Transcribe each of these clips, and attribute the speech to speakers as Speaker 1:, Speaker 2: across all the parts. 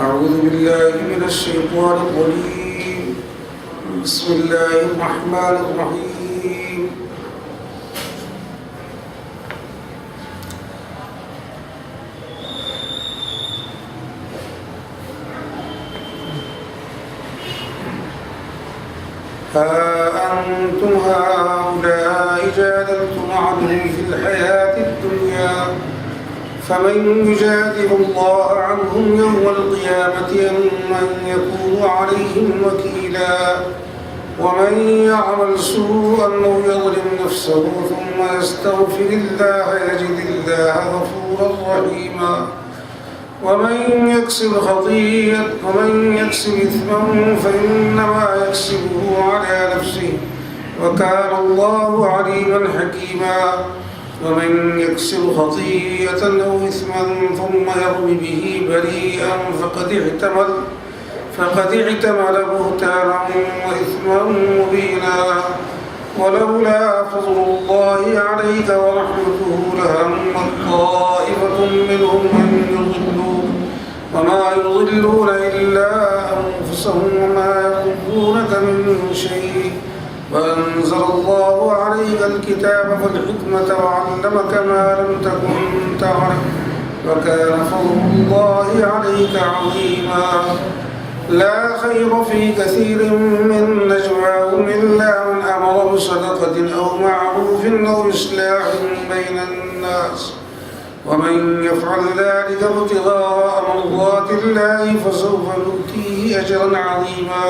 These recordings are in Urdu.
Speaker 1: أعوذ بالله من الشيطان الرجيم. بسم الله الرحمن الرحيم. ها أنتم هؤلاء جادلتم عنهم في الحياة الدنيا فمن يجادل الله عنهم يوم القيامة أم من يكون عليهم وكيلا ومن يعمل سوءا أو يظلم نفسه ثم يستغفر الله يجد الله غفورا رحيما ومن يكسب إثما فإنما يكسبه على نفسه وكان الله عليما حكيما ومن يكسب خطيئة أو إثما ثم يرم به بريئا فقد احتمل بهتانا وإثما مبينا ولولا فضل الله عليك ورحمته لهم طائفة منهم أن يضلوك وما يضلون إلا أنفسهم وما يضرونك من شيء وأنزل الله عليك الكتاب والحكمة وعلمك ما لم تكن تعلم وكان فضل الله عليك عظيما لا خير في كثير من نجواهم إلا من أمر بصدقة أو معروف أو إصلاح بين الناس ومن يفعل ذلك ابتغاء مرضات الله فسوف نؤتيه أجرا عظيما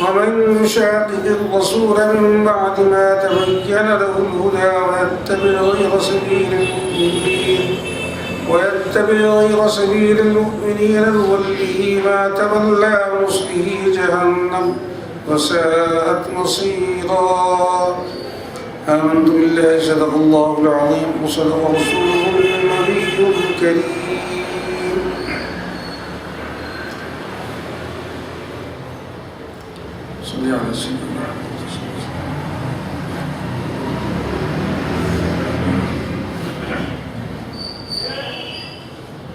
Speaker 1: ومن يشاقق الرسول من بعد ما تبين له الهدى ويتبع غير سبيل المؤمنين نوله ما تولى ونصله جهنم وساءت مصيرا. آمنت بالله صدق الله العظيم وصدق رسوله النبي الكريم. صلى على سيدنا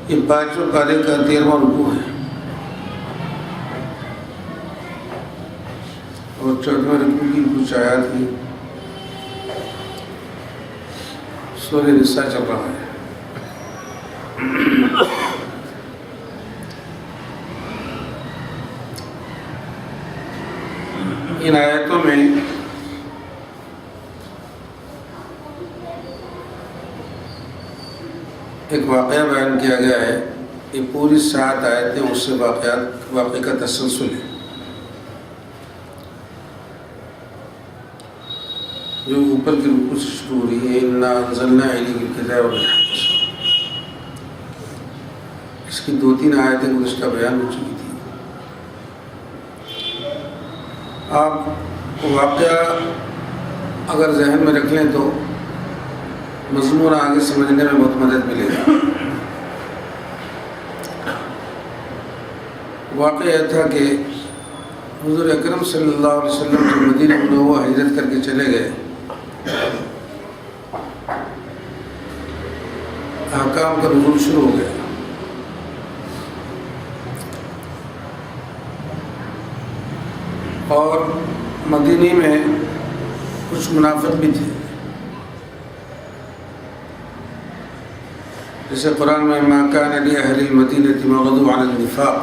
Speaker 1: یہ 5 پارے کا 13واں رکوع ہے اور 14ویں رکوع کی کچھ آیات ہیں. سورہ نساء چل رہا ہے. ان آیتوں میں ایک واقعہ بیان کیا گیا ہے. یہ پوری 7 آیتیں اس سے واقعے کا تسلسل ہے جو اوپر کی رکوع سے شروع ہو رہی ہے. انا انزلنا الیک الکتاب بالحق. اس کی 2-3 آیتیں گزشتہ بیان ہو چکی تھی. آپ واقعہ اگر ذہن میں رکھ لیں تو مضمون آگے سمجھنے میں بہت مدد ملے گا. واقعہ یہ تھا کہ حضور اکرم صلی اللہ علیہ وسلم جو مدینہ منورہ ہجرت کر کے چلے گئے، احکام کا نزول شروع ہو گیا. اور مدینہ میں کچھ منافق بھی تھے. جیسے قرآن میں ما کان لأہل المدینۃ ما غدوا علی النفاق،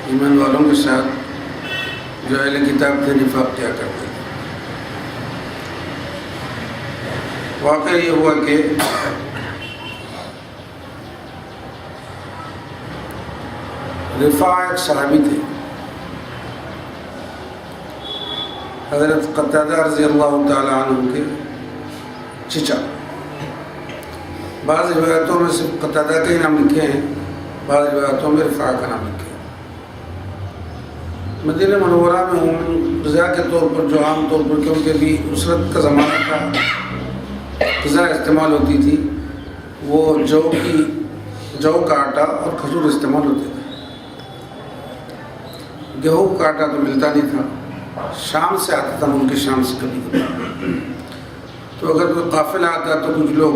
Speaker 1: ایمان والوں کے ساتھ جو اہل کتاب تھے نفاق کیا کرتے تھے. واقعہ یہ ہوا کہ رفاع ایک صحابی تھے، حضرت قتادہ رضی اللہ تعالیٰ عنہ کے چچا. بعض روایتوں میں صرف قتادہ کا ہی نام لکھے ہیں، بعض روایتوں میں رفاع کا نام لکھے ہیں. مدینہ منورہ میں غذا کے طور پر جو عام طور پر کیونکہ بھی عسرت کا زمانہ تھا غذا استعمال ہوتی تھی، وہ جو کا آٹا اور کھجور استعمال ہوتے تھے. گیہوں کا آٹا تو ملتا نہیں تھا، شام سے آتا تھا، ملک شام سے کبھی کبھی. تو اگر کوئی قافلہ آتا تو کچھ لوگ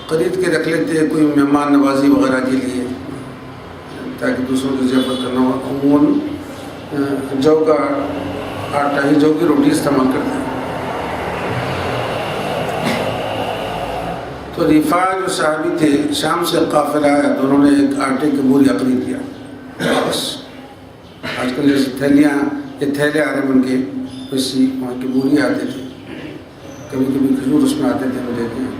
Speaker 1: خرید کے رکھ لیتے ہیں کوئی مہمان نوازی وغیرہ کے لیے تاکہ دوسروں کی ضیافت کرنا ہو. عموماً جو کا آٹا ہی جو کی روٹی استعمال کرتے ہیں. تو رفاع جو صحابی تھے شام سے قافلہ آیا تو انہوں نے ایک آٹے کی بوری خرید لیا. بس آج کل جیسے تھیلیاں یہ تھیلے آ رہے ہیں ان کے ویسی وہاں کی بوری آتے تھے. کبھی کبھی کھجور اس میں آتے تھے وہ دیتے ہیں.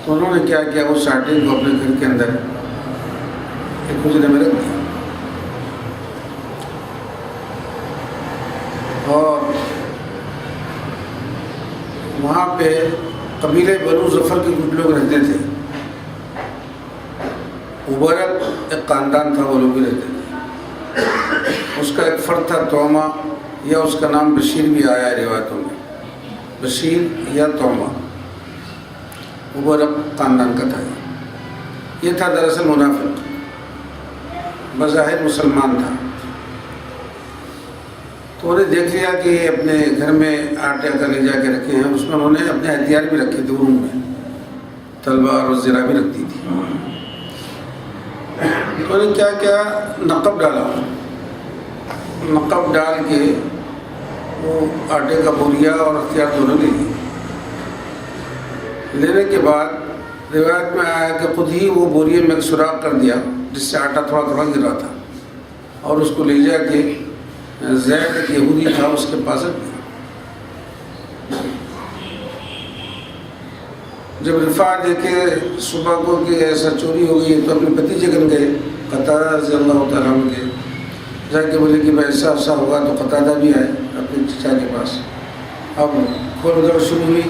Speaker 1: تو انہوں نے کیا کیا وہ آٹے کو اپنے گھر کے اندر ایک حجرے میں رکھ دیا اور وہاں پہ قبیلے بنو ظفر کے کچھ لوگ رہتے تھے. ابرق ایک خاندان تھا وہ لوگ بھی رہتے تھے. اس کا ایک فرد تھا توما یا اس کا نام بشیر بھی آیا ہے روایتوں میں. بشیر یا توما ابرق خاندان کا تھا. یہ تھا دراصل منافق بظاہر مسلمان تھا. تو انہیں دیکھ لیا کہ اپنے گھر میں آٹے کا لے جا کے رکھے ہیں. اس میں انہوں نے اپنے ہتھیار بھی رکھے تھے روم میں تلوار اور زرہ بھی رکھتی تھی. تو انہیں کیا کیا نقب ڈالا. نقب ڈال کے وہ آٹے کا بوریا اور ہتھیار دونوں لے لیے. لینے کے بعد روایت میں آیا کہ خود ہی وہ بوریے میں ایک سوراخ کر دیا جس سے آٹا تھوڑا تھوڑا گر رہا تھا اور اس کو لے جا کے زید ایک یہودی تھا اس کے پاس رکھ دیا. جب رفاع دیکھے صبح کو کہ ایسا چوری ہو گئی تو اپنے بھتیجے گن گئے قتادہ رضی اللہ تعالیٰ عنہ کے. جا کے بولے کہ بھائی ایسا ہوا تو قتادہ بھی آئے اپنے چچا کے پاس. اب کھول ادھر شروع ہوئی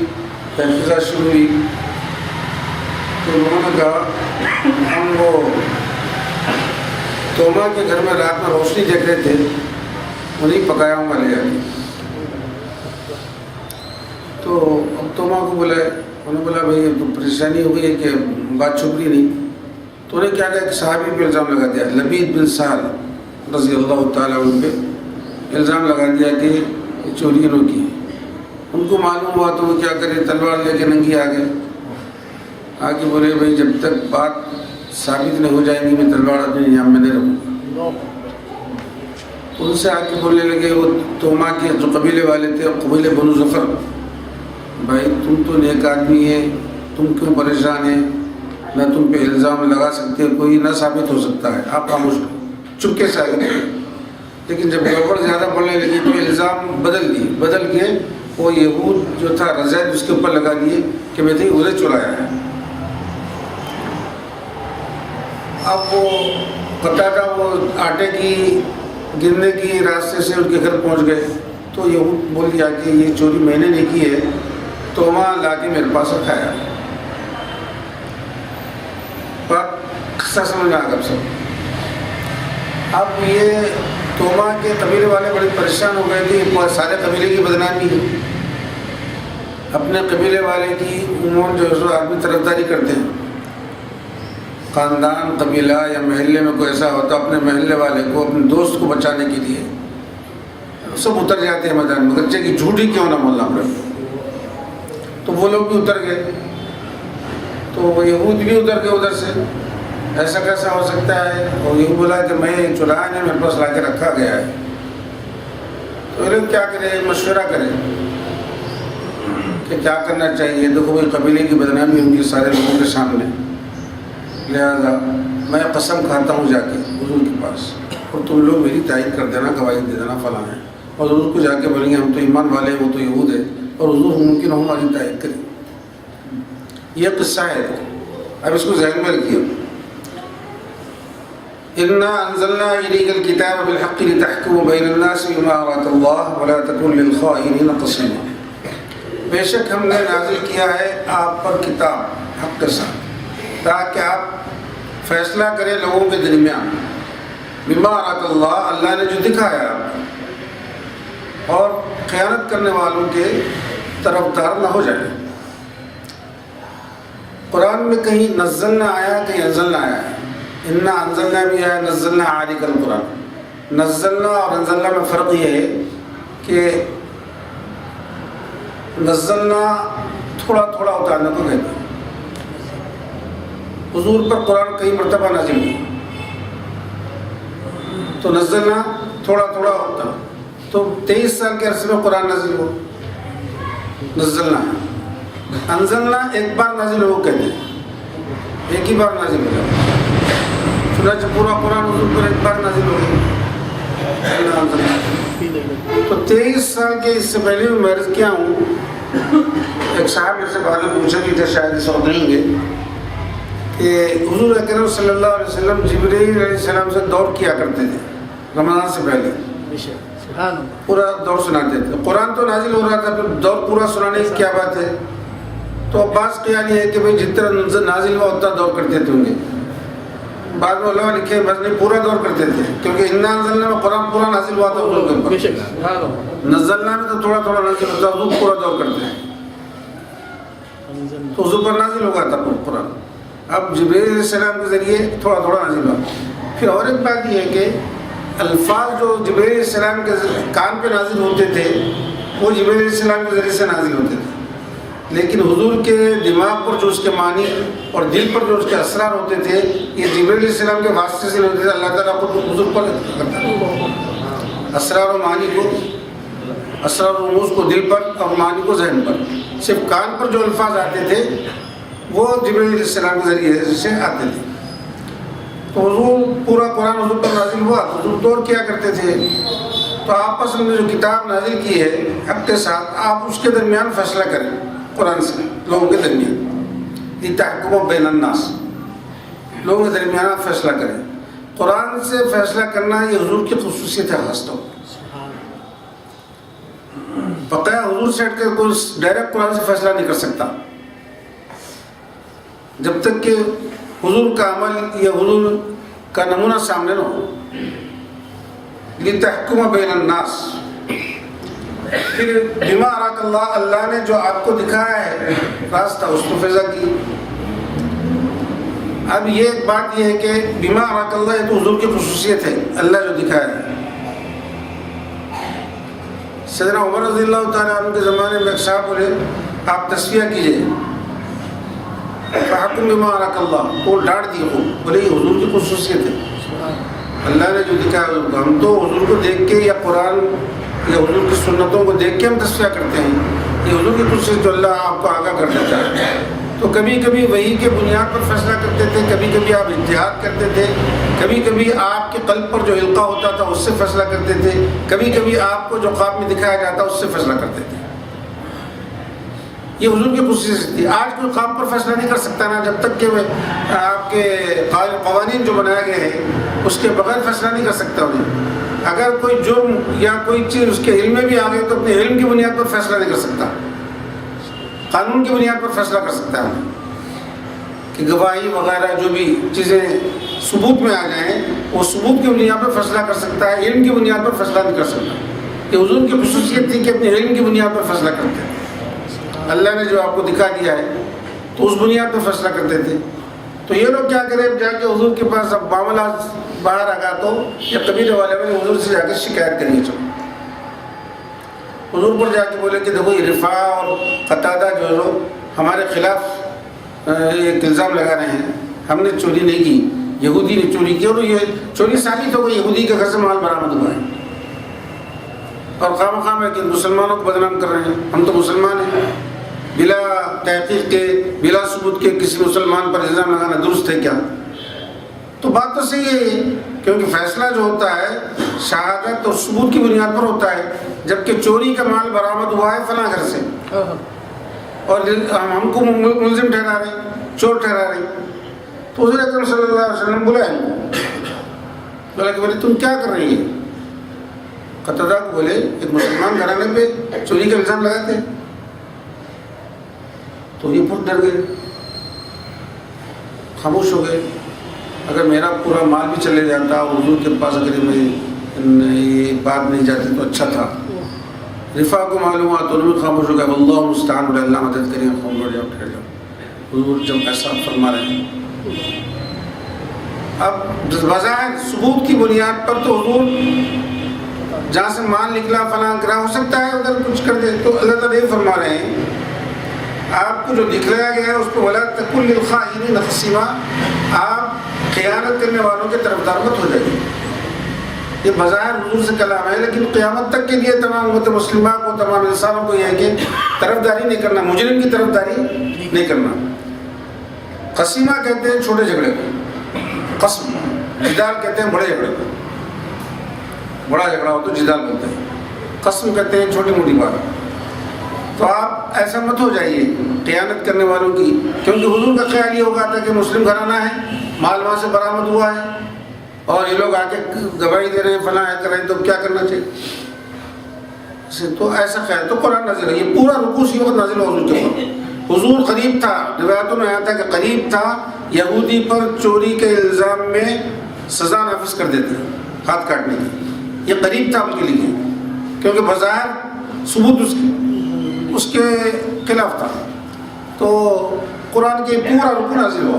Speaker 1: تحقیقات شروع ہوئی. تو انہوں نے کہا ہم وہ توما کے گھر میں رات میں روشنی دیکھ رہے تھے انہیں پکایا ہوں گا لے جا کے. تو اب توما کو بولے انہوں نے بولا بھائی تو پریشانی ہو گئی ہے کہ بات چھپ رہی نہیں. تو انہیں کیا کہا کہ صحابی پہ الزام لگا دیا لبید بن سہل رضی اللہ تعالیٰ عنہ پہ الزام لگا دیا کہ یہ چوری انہوں کی. ان کو معلوم ہوا تو وہ کیا کرے تلوار لے کے ننگی آ گئے. آگے بولے بھائی جب تک بات ثابت نہیں ہو جائے گی میں تلوار اپنے نظام میں نہیں رکھوں گا. تو ان سے آ کے بولنے لگے وہ توما کے جو قبیلے والے تھے قبیلے بنو ظفر بھائی تم تو نیک آدمی ہے تم کیوں پریشان ہیں نہ تم پہ الزام لگا سکتے کوئی نہ ثابت ہو سکتا ہے آپ خاموش چپکے سے آگے. لیکن جب گڑبڑ زیادہ بڑھنے لگی تو الزام بدل کے وہ یہود جو تھا رضید اس کے اوپر لگا دیے کہ میں نے ادھر چرایا ہے. اب وہ قتادہ وہ آٹے کی گرنے کی راستے سے ان کے گھر پہنچ گئے تو یہود بول دیا کہ یہ چوری میں نے نہیں کی ہے توما لا کے میرے پاس رکھایا. بات قصہ سمجھ میں آ گیا سب. اب یہ توما کے قبیلے والے بڑے پریشان ہو گئے کہ سارے قبیلے کی بدنامی ہے. اپنے قبیلے والے کی عموماً جو ہے آدمی طرفداری کرتے ہیں. خاندان قبیلہ یا محلے میں کوئی ایسا ہوتا اپنے محلے والے کو اپنے دوست کو بچانے کے لیے سب اتر جاتے ہیں میدان میں بچے کی جھوٹی کیوں نہ بولنا پڑے. تو وہ لوگ بھی اتر گئے تو وہ یہود بھی اتر گئے ادھر سے. ایسا کیسا ہو سکتا ہے اور یہ بولا کہ میں چرایا نہیں میرے پاس لا کے رکھا گیا ہے. تو یہ لوگ کیا کریں مشورہ کریں کہ کیا کرنا چاہیے. دیکھو بھائی قبیلے کی بدنامی ہوگی سارے لوگوں کے سامنے لہذا میں قسم کھاتا ہوں جا کے حضور کے پاس اور تم لوگ میری تائید کر دینا گواہی دے دینا فلاں ہے. اور حضور کو جا کے بولیں گے ہم تو ایمان والے ہیں وہ تو یہود ہے اور حضور ممکن ہو ہماری تائید کریں. یہ قصہ ہے. اب اس کو ذہن میں رکھیے. انا انزلنا الیک الکتاب بالحق لتحکم بین الناس بما اراک اللہ ولا تکن للخائنین خصیما. بے شک ہم نے نازل کیا ہے آپ پر کتاب حق کے ساتھ تاکہ آپ فیصلہ کریں لوگوں کے درمیان بما اراک اللہ اللہ نے جو دکھایا آپ اور خیانت کرنے والوں کے طرفدار نہ ہو جائے. قرآن میں کہیں نزلنا آیا کہیں انزلنا آیا ہے. انا انزلنا بھی آیا نزلنا علیک القرآن. نزلنا اور انزلنا میں فرق یہ ہے کہ نزلنا تھوڑا تھوڑا اتارنے کو کہتے ہیں حضور پر قرآن کئی مرتبہ نازل ہوا، تو نزلنا تھوڑا تھوڑا ہوتا، تو 23 سال کے عرصے میں قرآن نازل ہوا۔ نزلنا انزلنا ایک بار نازل ہو کہتے ہیں، ایک ہی بار نازل ہو جاتا، چنانچہ پورا قرآن حضور پر ایک بار نازل ہو گیا۔ تو 23 سال کے اس سے پہلے میں عرض کیا ہوں، ایک صاحب میرے سے بعد میں پوچھا بھی تھا، شاید اس وقت نہیں گے، کہ حضور اکرم صلی اللہ علیہ وسلم جبرائیل علیہ السلام سے دور کیا کرتے تھے رمضان سے پہلے، پورا دور سناتے تھے۔ قرآن تو نازل ہو رہا تھا، پھر دور پورا سنانے کی کیا بات ہے؟ تو عباس خیال یہ ہے کہ بھائی جتنا نازل ہوا اتنا دور کرتے تھے ہوں گے۔ بعد میں علماء لکھے بس نہیں، پورا دور کرتے تھے، کیونکہ انا انزلنا میں قرآن پورا نازل ہوا تھا حضور کے اوپر، نزلنا میں تو تھوڑا تھوڑا نازل ہوتا، حضور پورا دور کرتے ہیں، تو حضور پر نازل ہو گیا تھا قرآن۔ اب جبرائیل علیہ السلام کے ذریعے تھوڑا تھوڑا نازل ہوا۔ پھر اور ایک بات یہ ہے کہ الفاظ جو جبرائیل علیہ السلام کے کان پہ نازل ہوتے تھے وہ جبرائیل علیہ السلام کے ذریعے سے نازل ہوتے تھے، لیکن حضور کے دماغ پر جو اس کے معنی اور دل پر جو اس کے اسرار ہوتے تھے یہ جبرائیل علیہ السلام کے واسطے سے ہوتے تھے، اللہ تعالیٰ کو حضور پر کرتا ہے اسرار و معانی کو، اسرار و رموز کو دل پر اور معانی کو ذہن پر۔ صرف کان پر جو الفاظ آتے تھے وہ جبرائیل علیہ السلام کے ذریعے سے آتے تھے۔ تو حضور پورا قرآن حضور پر نازل ہوا، حضور دور کیا کرتے تھے، تو آپس میں جو کتاب نازل کی ہے حق کے ساتھ، آپ اس کے درمیان فیصلہ کریں قرآن سے، لوگوں کے درمیان، لتحکم بین الناس، لوگوں کے درمیان آپ فیصلہ کریں۔ قرآن سے فیصلہ کرنا یہ حضور کی خصوصیت ہے خاص طور پر۔ بقایا حضور سے ہٹ کر کوئی ڈائریکٹ قرآن سے فیصلہ نہیں کر سکتا جب تک کہ حضور کا عمل یا حضور کا نمونہ سامنے نہ ہو۔ لتحکم بین الناس، پھر بما اراک اللہ، اللہ نے جو آپ کو دکھایا ہے راستہ اس کو فیضا کی۔ اب یہ ایک بات یہ ہے کہ بما اراک اللہ یہ تو حضور کی خصوصیت ہے، اللہ جو دکھایا ہے۔ سیدنا عمر رضی اللہ تعالیٰ عنہ کے زمانے میں ایک صاحب بولے آپ تصفیہ کیجئے، فحکم بما اراک اللہ، تو ڈانٹ دی خوب، بولے یہ حضور کی خصوصیت ہے، اللہ نے جو دکھایا حضور کو۔ ہم تو حضور کو دیکھ کے یا قرآن یا حضور کی سنتوں کو دیکھ کے ہم تصفیہ کرتے ہیں، یہ حضور کی خصوصیت جو اللہ آپ کو آگاہ کر دیتا ہے۔ تو کبھی کبھی وحی کے بنیاد پر فیصلہ کرتے تھے، کبھی کبھی آپ اجتہاد کرتے تھے، کبھی کبھی آپ کے قلب پر جو القاء ہوتا تھا اس سے فیصلہ کرتے تھے، کبھی کبھی آپ کو جو خواب میں دکھایا جاتا اس سے فیصلہ کرتے تھے۔ یہ حضور کی خصوصیت تھی۔ آج کوئی خواب پر فیصلہ نہیں کر سکتا نا، جب تک کہ آپ کے قوانین جو بنائے گئے ہیں اس کے بغیر فیصلہ نہیں کر سکتا انہیں۔ اگر کوئی جرم یا کوئی چیز اس کے علم میں بھی آ گئی تو اپنے علم کی بنیاد پر فیصلہ نہیں کر سکتا، قانون کی بنیاد پر فیصلہ کر سکتا ہے کہ گواہی وغیرہ جو بھی چیزیں ثبوت میں آ جائیں وہ ثبوت کی بنیاد پر فیصلہ کر سکتا ہے، علم کی بنیاد پر فیصلہ نہیں کر سکتا۔ یہ حضور کی خصوصیت تھی کہ اپنے علم کی بنیاد پر فیصلہ کرتے ہیں، اللہ نے جو آپ کو دکھا دیا ہے تو اس بنیاد پر فیصلہ کرتے تھے۔ تو یہ لوگ کیا کریں، جا کے حضور کے پاس اب معاملات باہر آ گیا تو یا قبیلے والے میں حضور سے جا کے شکایت کریے، چلو حضور پر جا کے بولے کہ دیکھو یہ رفاع اور قتادہ جو لوگ ہمارے خلاف ایک الزام لگا رہے ہیں، ہم نے چوری نہیں کی، یہودی نے چوری کی، اور یہ چوری ثابت ہو گئی، یہودی کے گھر سے مال برآمد ہوا ہے، اور خام خام ہے کہ مسلمانوں کو بدنام کر رہے ہیں۔ ہم تو مسلمان ہیں، بلا تحقیق کے بلا ثبوت کے کسی مسلمان پر الزام لگانا درست ہے کیا؟ تو بات تو صحیح ہے، کیونکہ فیصلہ جو ہوتا ہے شہادت اور ثبوت کی بنیاد پر ہوتا ہے، جبکہ چوری کا مال برآمد ہوا ہے فلاں گھر سے اور ہم کو ملزم ٹھہرا رہے، چور ٹھہرا رہے، تو حضور اکرم صلی اللہ علیہ وسلم بلائے، بولا کہ بولے تم کیا کر رہی ہے؟ قتادہ کو بولے ایک مسلمان گھرانے پہ چوری کا الزام لگاتے، تو یہ پھٹ ڈر گئے، خاموش ہو گئے۔ اگر میرا پورا مال بھی چلے جاتا اور حضور کے پاس اگر یہ بات نہیں جاتی تو اچھا تھا۔ رفاع کو معلوم ہوا تو انہوں نے خاموش ہو گیا، واللہ مستعان، بولے اللہ مدد کریں، خون بڑھ جاؤ، ٹھہر جاؤ، حضور جب ایسا فرما رہے ہیں۔ اب بظاہر ثبوت کی بنیاد پر تو حضور جہاں سے مال نکلا فلاں گرا ہو سکتا ہے ادھر کچھ کر دے، تو اللہ تعالیٰ یہ فرما رہے ہیں آپ کو جو دکھلایا گیا ہے اس کو ولا تکن للخائنین خصیما، آپ خیانت کرنے والوں کے طرفدار مت ہو جائیے. یہ بظاہر حضور سے کلام ہے، لیکن قیامت تک کے لیے تمام امت مسلمہ کو، تمام انسانوں کو یہ ہے کہ طرفداری نہیں کرنا، مجرم کی طرفداری نہیں کرنا. قسیمہ کہتے ہیں چھوٹے جھگڑے کو، قسم. جدال کہتے ہیں بڑے جھگڑے کو، بڑا جھگڑا ہو تو جدال بولتے ہیں. قسم کہتے ہیں چھوٹی موٹی بات. تو آپ ایسا مت ہو جائیے خیانت کرنے والوں کی، کیونکہ حضور کا خیال یہ ہوگا تھا کہ مسلم گھرانہ ہے، مال وہاں سے برآمد ہوا ہے، اور یہ لوگ آ کے گواہی دے رہے ہیں، فلاں کر رہے ہیں، تو کیا کرنا چاہیے. تو ایسا خیال، تو قرآن نازل ہے. یہ پورا رکوع اسی وقت نازل ہوا حضور کے اوپر. حضور قریب تھا، روایتوں میں آیا تھا کہ قریب تھا یہودی پر چوری کے الزام میں سزا نافذ کر دیتے ہیں، ہاتھ کاٹنے کی. یہ قریب تھا ان کے لیے، کیونکہ بظاہر ثبوت اس کے خلاف تھا. تو قرآن کے پورا رکوع نازل ہوا،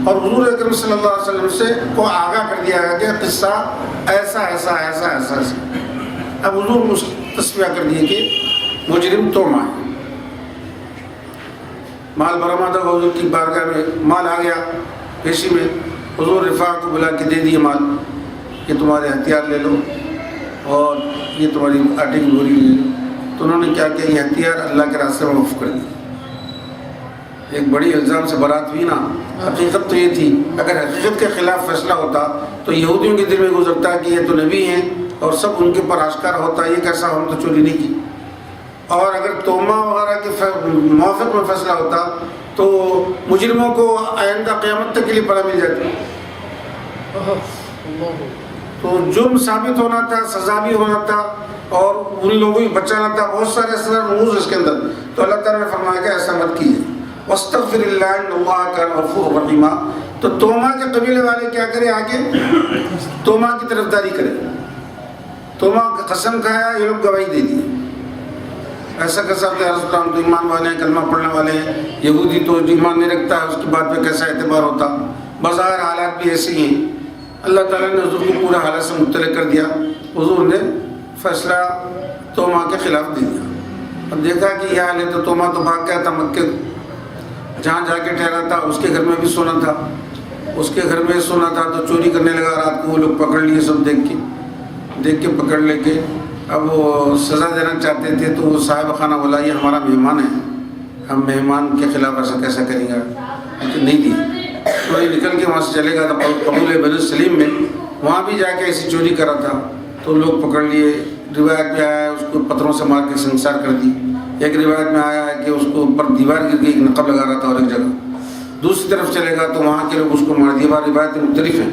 Speaker 1: اور حضور اکرم صلی اللہ علیہ وسلم سے کو آگاہ کر دیا گیا کہ قصہ ایسا ایسا ایسا ایسا ایسا. اب حضور اس تصفیہ کر دیے کہ مجرم توما ہے. مال برآمد ہوا، حضور کی بارگاہ میں مال آ گیا پیشی میں. حضور رفاع کو بلا کے دے دیے مال، یہ تمہارے ہتھیار لے لو، اور یہ تمہاری آٹے کی بوری لے لو. تو انہوں نے کیا کیا، یہ ہتھیار اللہ کے راستے میں وقف کر دیے. ایک بڑی الزام سے برات ہوئی نا. حقیقت تو یہ تھی، اگر حقیقت کے خلاف فیصلہ ہوتا تو یہودیوں کے دل میں گزرتا کہ یہ تو نبی ہیں اور سب ان کے پر آشکار ہوتا، یہ کیسا، ہم تو چوری نہیں کی. اور اگر توما وغیرہ کے موافق میں فیصلہ ہوتا تو مجرموں کو آئندہ قیامت تک کے لیے پڑا مل جاتی. تو جرم ثابت ہونا تھا، سزا بھی ہونا تھا، اور ان لوگوں کو بچانا تھا. بہت سارے اثرات رموز اس کے اندر. تو اللہ تعالیٰ نے فرمایا کہ ایسا مت کیجیے. واستغفر اللہ ان اللہ کان غفورا رحیما. تو توما کے قبیلے والے کیا کرے، آگے توما کی طرفداری کرے. توما کا قسم کھایا، یہ لوگ گواہی دے دی. ایسا کیسا ہوتا ہے، رسول اللہ تو ایمان والے ہیں، کلمہ پڑھنے والے ہیں. یہودی تو ایمان نہیں رکھتا ہے، اس کی بات پہ کیسا اعتبار ہوتا. بظاہر حالات بھی ایسے ہی ہیں. اللہ تعالیٰ نے حضور کو پورا حالات سے مطلع کر دیا. حضور نے فیصلہ توما کے خلاف دے دیا. اب دیکھا کہ یہ حال ہے، تو توما تو بھاگ گیا تھا مکے، جہاں جا کے ٹھہرا تھا اس کے گھر میں بھی سونا تھا. اس کے گھر میں سونا تھا تو چوری کرنے لگا. رات کو وہ لوگ پکڑ لیے، سب دیکھ کے پکڑ لے کے. اب وہ سزا دینا چاہتے تھے تو وہ صاحب خانہ بولا یہ ہمارا مہمان ہے، ہم مہمان کے خلاف ایسا کیسا کریں گا، نہیں دی. تو یہ نکل کے وہاں سے چلے گا. تو قبول بنو سلیم میں وہاں بھی جا کے ایسی چوری کرا تھا تو لوگ پکڑ لیے. روایت میں آیا ہے اس کو پتھروں سے مار کے سنسار کر دی. ایک روایت میں آیا ہے کہ اس کو اوپر دیوار گر کے ایک نقب لگا رہا تھا، اور ایک جگہ دوسری طرف چلے گا تو وہاں کے لوگ اس کو مار دیا. روایتیں مختلف ہیں.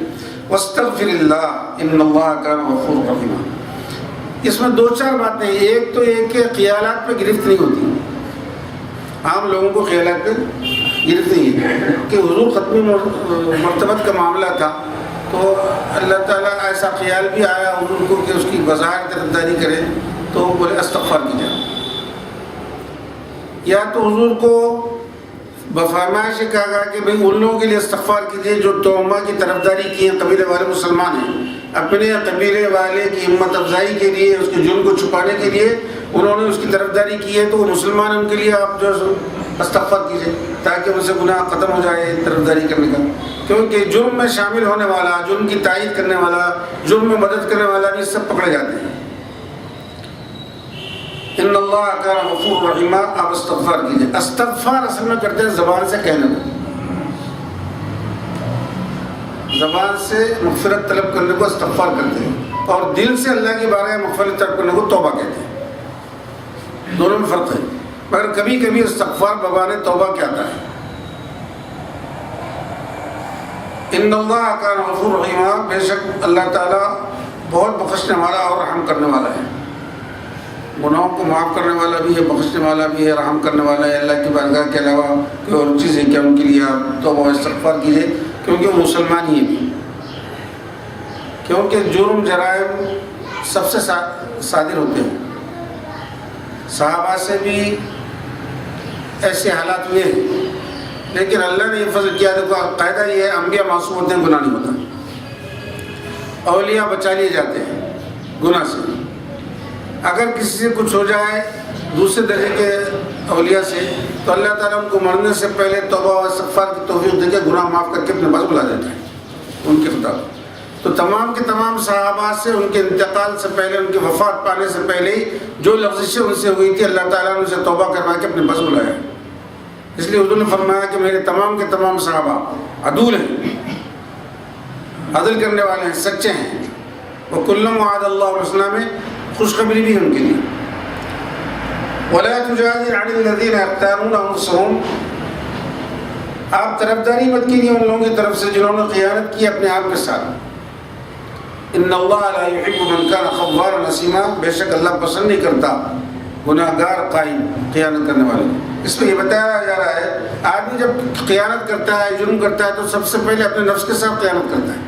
Speaker 1: واستغفر اللہ ان اللہ کان غفورا رحیما. اس میں دو چار باتیں. ایک تو یہ کہ خیالات پہ گرفت نہیں ہوتی. عام لوگوں کو خیالات پہ گرفت نہیں ہے کہ حضور ختمی مرتبت کا معاملہ تھا تو اللہ تعالیٰ ایسا خیال بھی آیا حضور کو کہ اس کی بظاہر طرفداری کرے تو بولے استغفار کی جائے. یا تو حضور کو بفرمائش کہا گیا کہ بھئی ان لوگوں کے لیے استغفار کیجیے جو توما کی طرفداری کی ہیں، قبیلے والے مسلمان ہیں. اپنے قبیلے والے کی ہمت افزائی کے لیے، اس کے جرم کو چھپانے کے لیے انہوں نے اس کی طرفداری کی ہے، تو وہ مسلمان ان کے لیے آپ جو استغفار کیجیے تاکہ ان سے گناہ ختم ہو جائے طرفداری کرنے کا. کیونکہ جرم میں شامل ہونے والا، جرم کی تائید کرنے والا، جرم میں مدد کرنے والا بھی سب پکڑے جاتے ہیں. ان اللہ کان غفورا رحیما. آپ استغفار کیجیے. استغفار اصل میں کرتے ہیں زبان سے کہنے کو، زبان سے مغفرت طلب کرنے کو استغفار کرتے ہیں، اور دل سے اللہ کی بارگاہ میں مغفرت طلب کرنے کو توبہ کہتے ہیں. دونوں میں فرق ہے. مگر کبھی کبھی استغفار ببانے توبہ کیا آتا ہے. ان اللہ کان غفورا رحیما. بے شک اللہ تعالیٰ بہت بخشنے والا اور رحم کرنے والا ہے. گناہوں کو معاف کرنے والا بھی ہے، بخشنے والا بھی ہے، رحم کرنے والا ہے. اللہ کی بارگاہ کے علاوہ کوئی اور چیز ہے کیا ان کے لیے آپ توبہ استغفار کیجیے، کیونکہ وہ مسلمان ہی ہیں. کیونکہ جرم جرائم سب سے صادر ہوتے ہیں. صحابہ سے بھی ایسے حالات ہوئے ہیں، لیکن اللہ نے یہ فضل کیا. دیکھو قاعدہ یہ ہے، انبیاء معصوم ہوتے ہیں، گناہ نہیں ہوتا. اولیاء بچا لیے جاتے ہیں گناہ سے. اگر کسی سے کچھ ہو جائے، دوسرے درجے کے اولیاء سے، تو اللہ تعالیٰ ان کو مرنے سے پہلے توبہ و استغفار کی توفیق دے کے گناہ معاف کر کے اپنے پاس بلا دیتا ہے ان کے خطاب۔ تو تمام کے تمام صحابہ سے ان کے انتقال سے پہلے، ان کی وفات پانے سے پہلے ہی جو لفظشیں ان سے ہوئی تھی، اللہ تعالیٰ نے ان سے توبہ کروا کے اپنے پاس بلایا۔ اس لیے حضور نے فرمایا کہ میرے تمام کے تمام صحابہ عدول ہیں، عدل کرنے والے ہیں، سچے ہیں، وَكُلًّا وَعَدَ اللَّهُ الْحُسْنَىٰ میں خوشخبری بھی ان کے لیے۔ وَلَا تُجَادِلْ عَنِ الَّذِينَ يَخْتَانُونَ أَنفُسَهُمْ، آپ طرفداری مت کیجیے ان لوگوں کی طرف سے جنہوں نے خیانت کی اپنے آپ کے ساتھ۔ إِنَّ اللَّهَ لَا يُحِبُّ مَنْ كَانَ خَوَّارًا أَثِيمًا، بے شک اللہ پسند نہیں کرتا گناہ گار قائم خیانت کرنے والے۔ اس میں یہ بتایا جا رہا ہے آدمی جب خیانت کرتا ہے، جرم کرتا ہے، تو سب سے پہلے اپنے نفس کے ساتھ خیانت کرتا ہے۔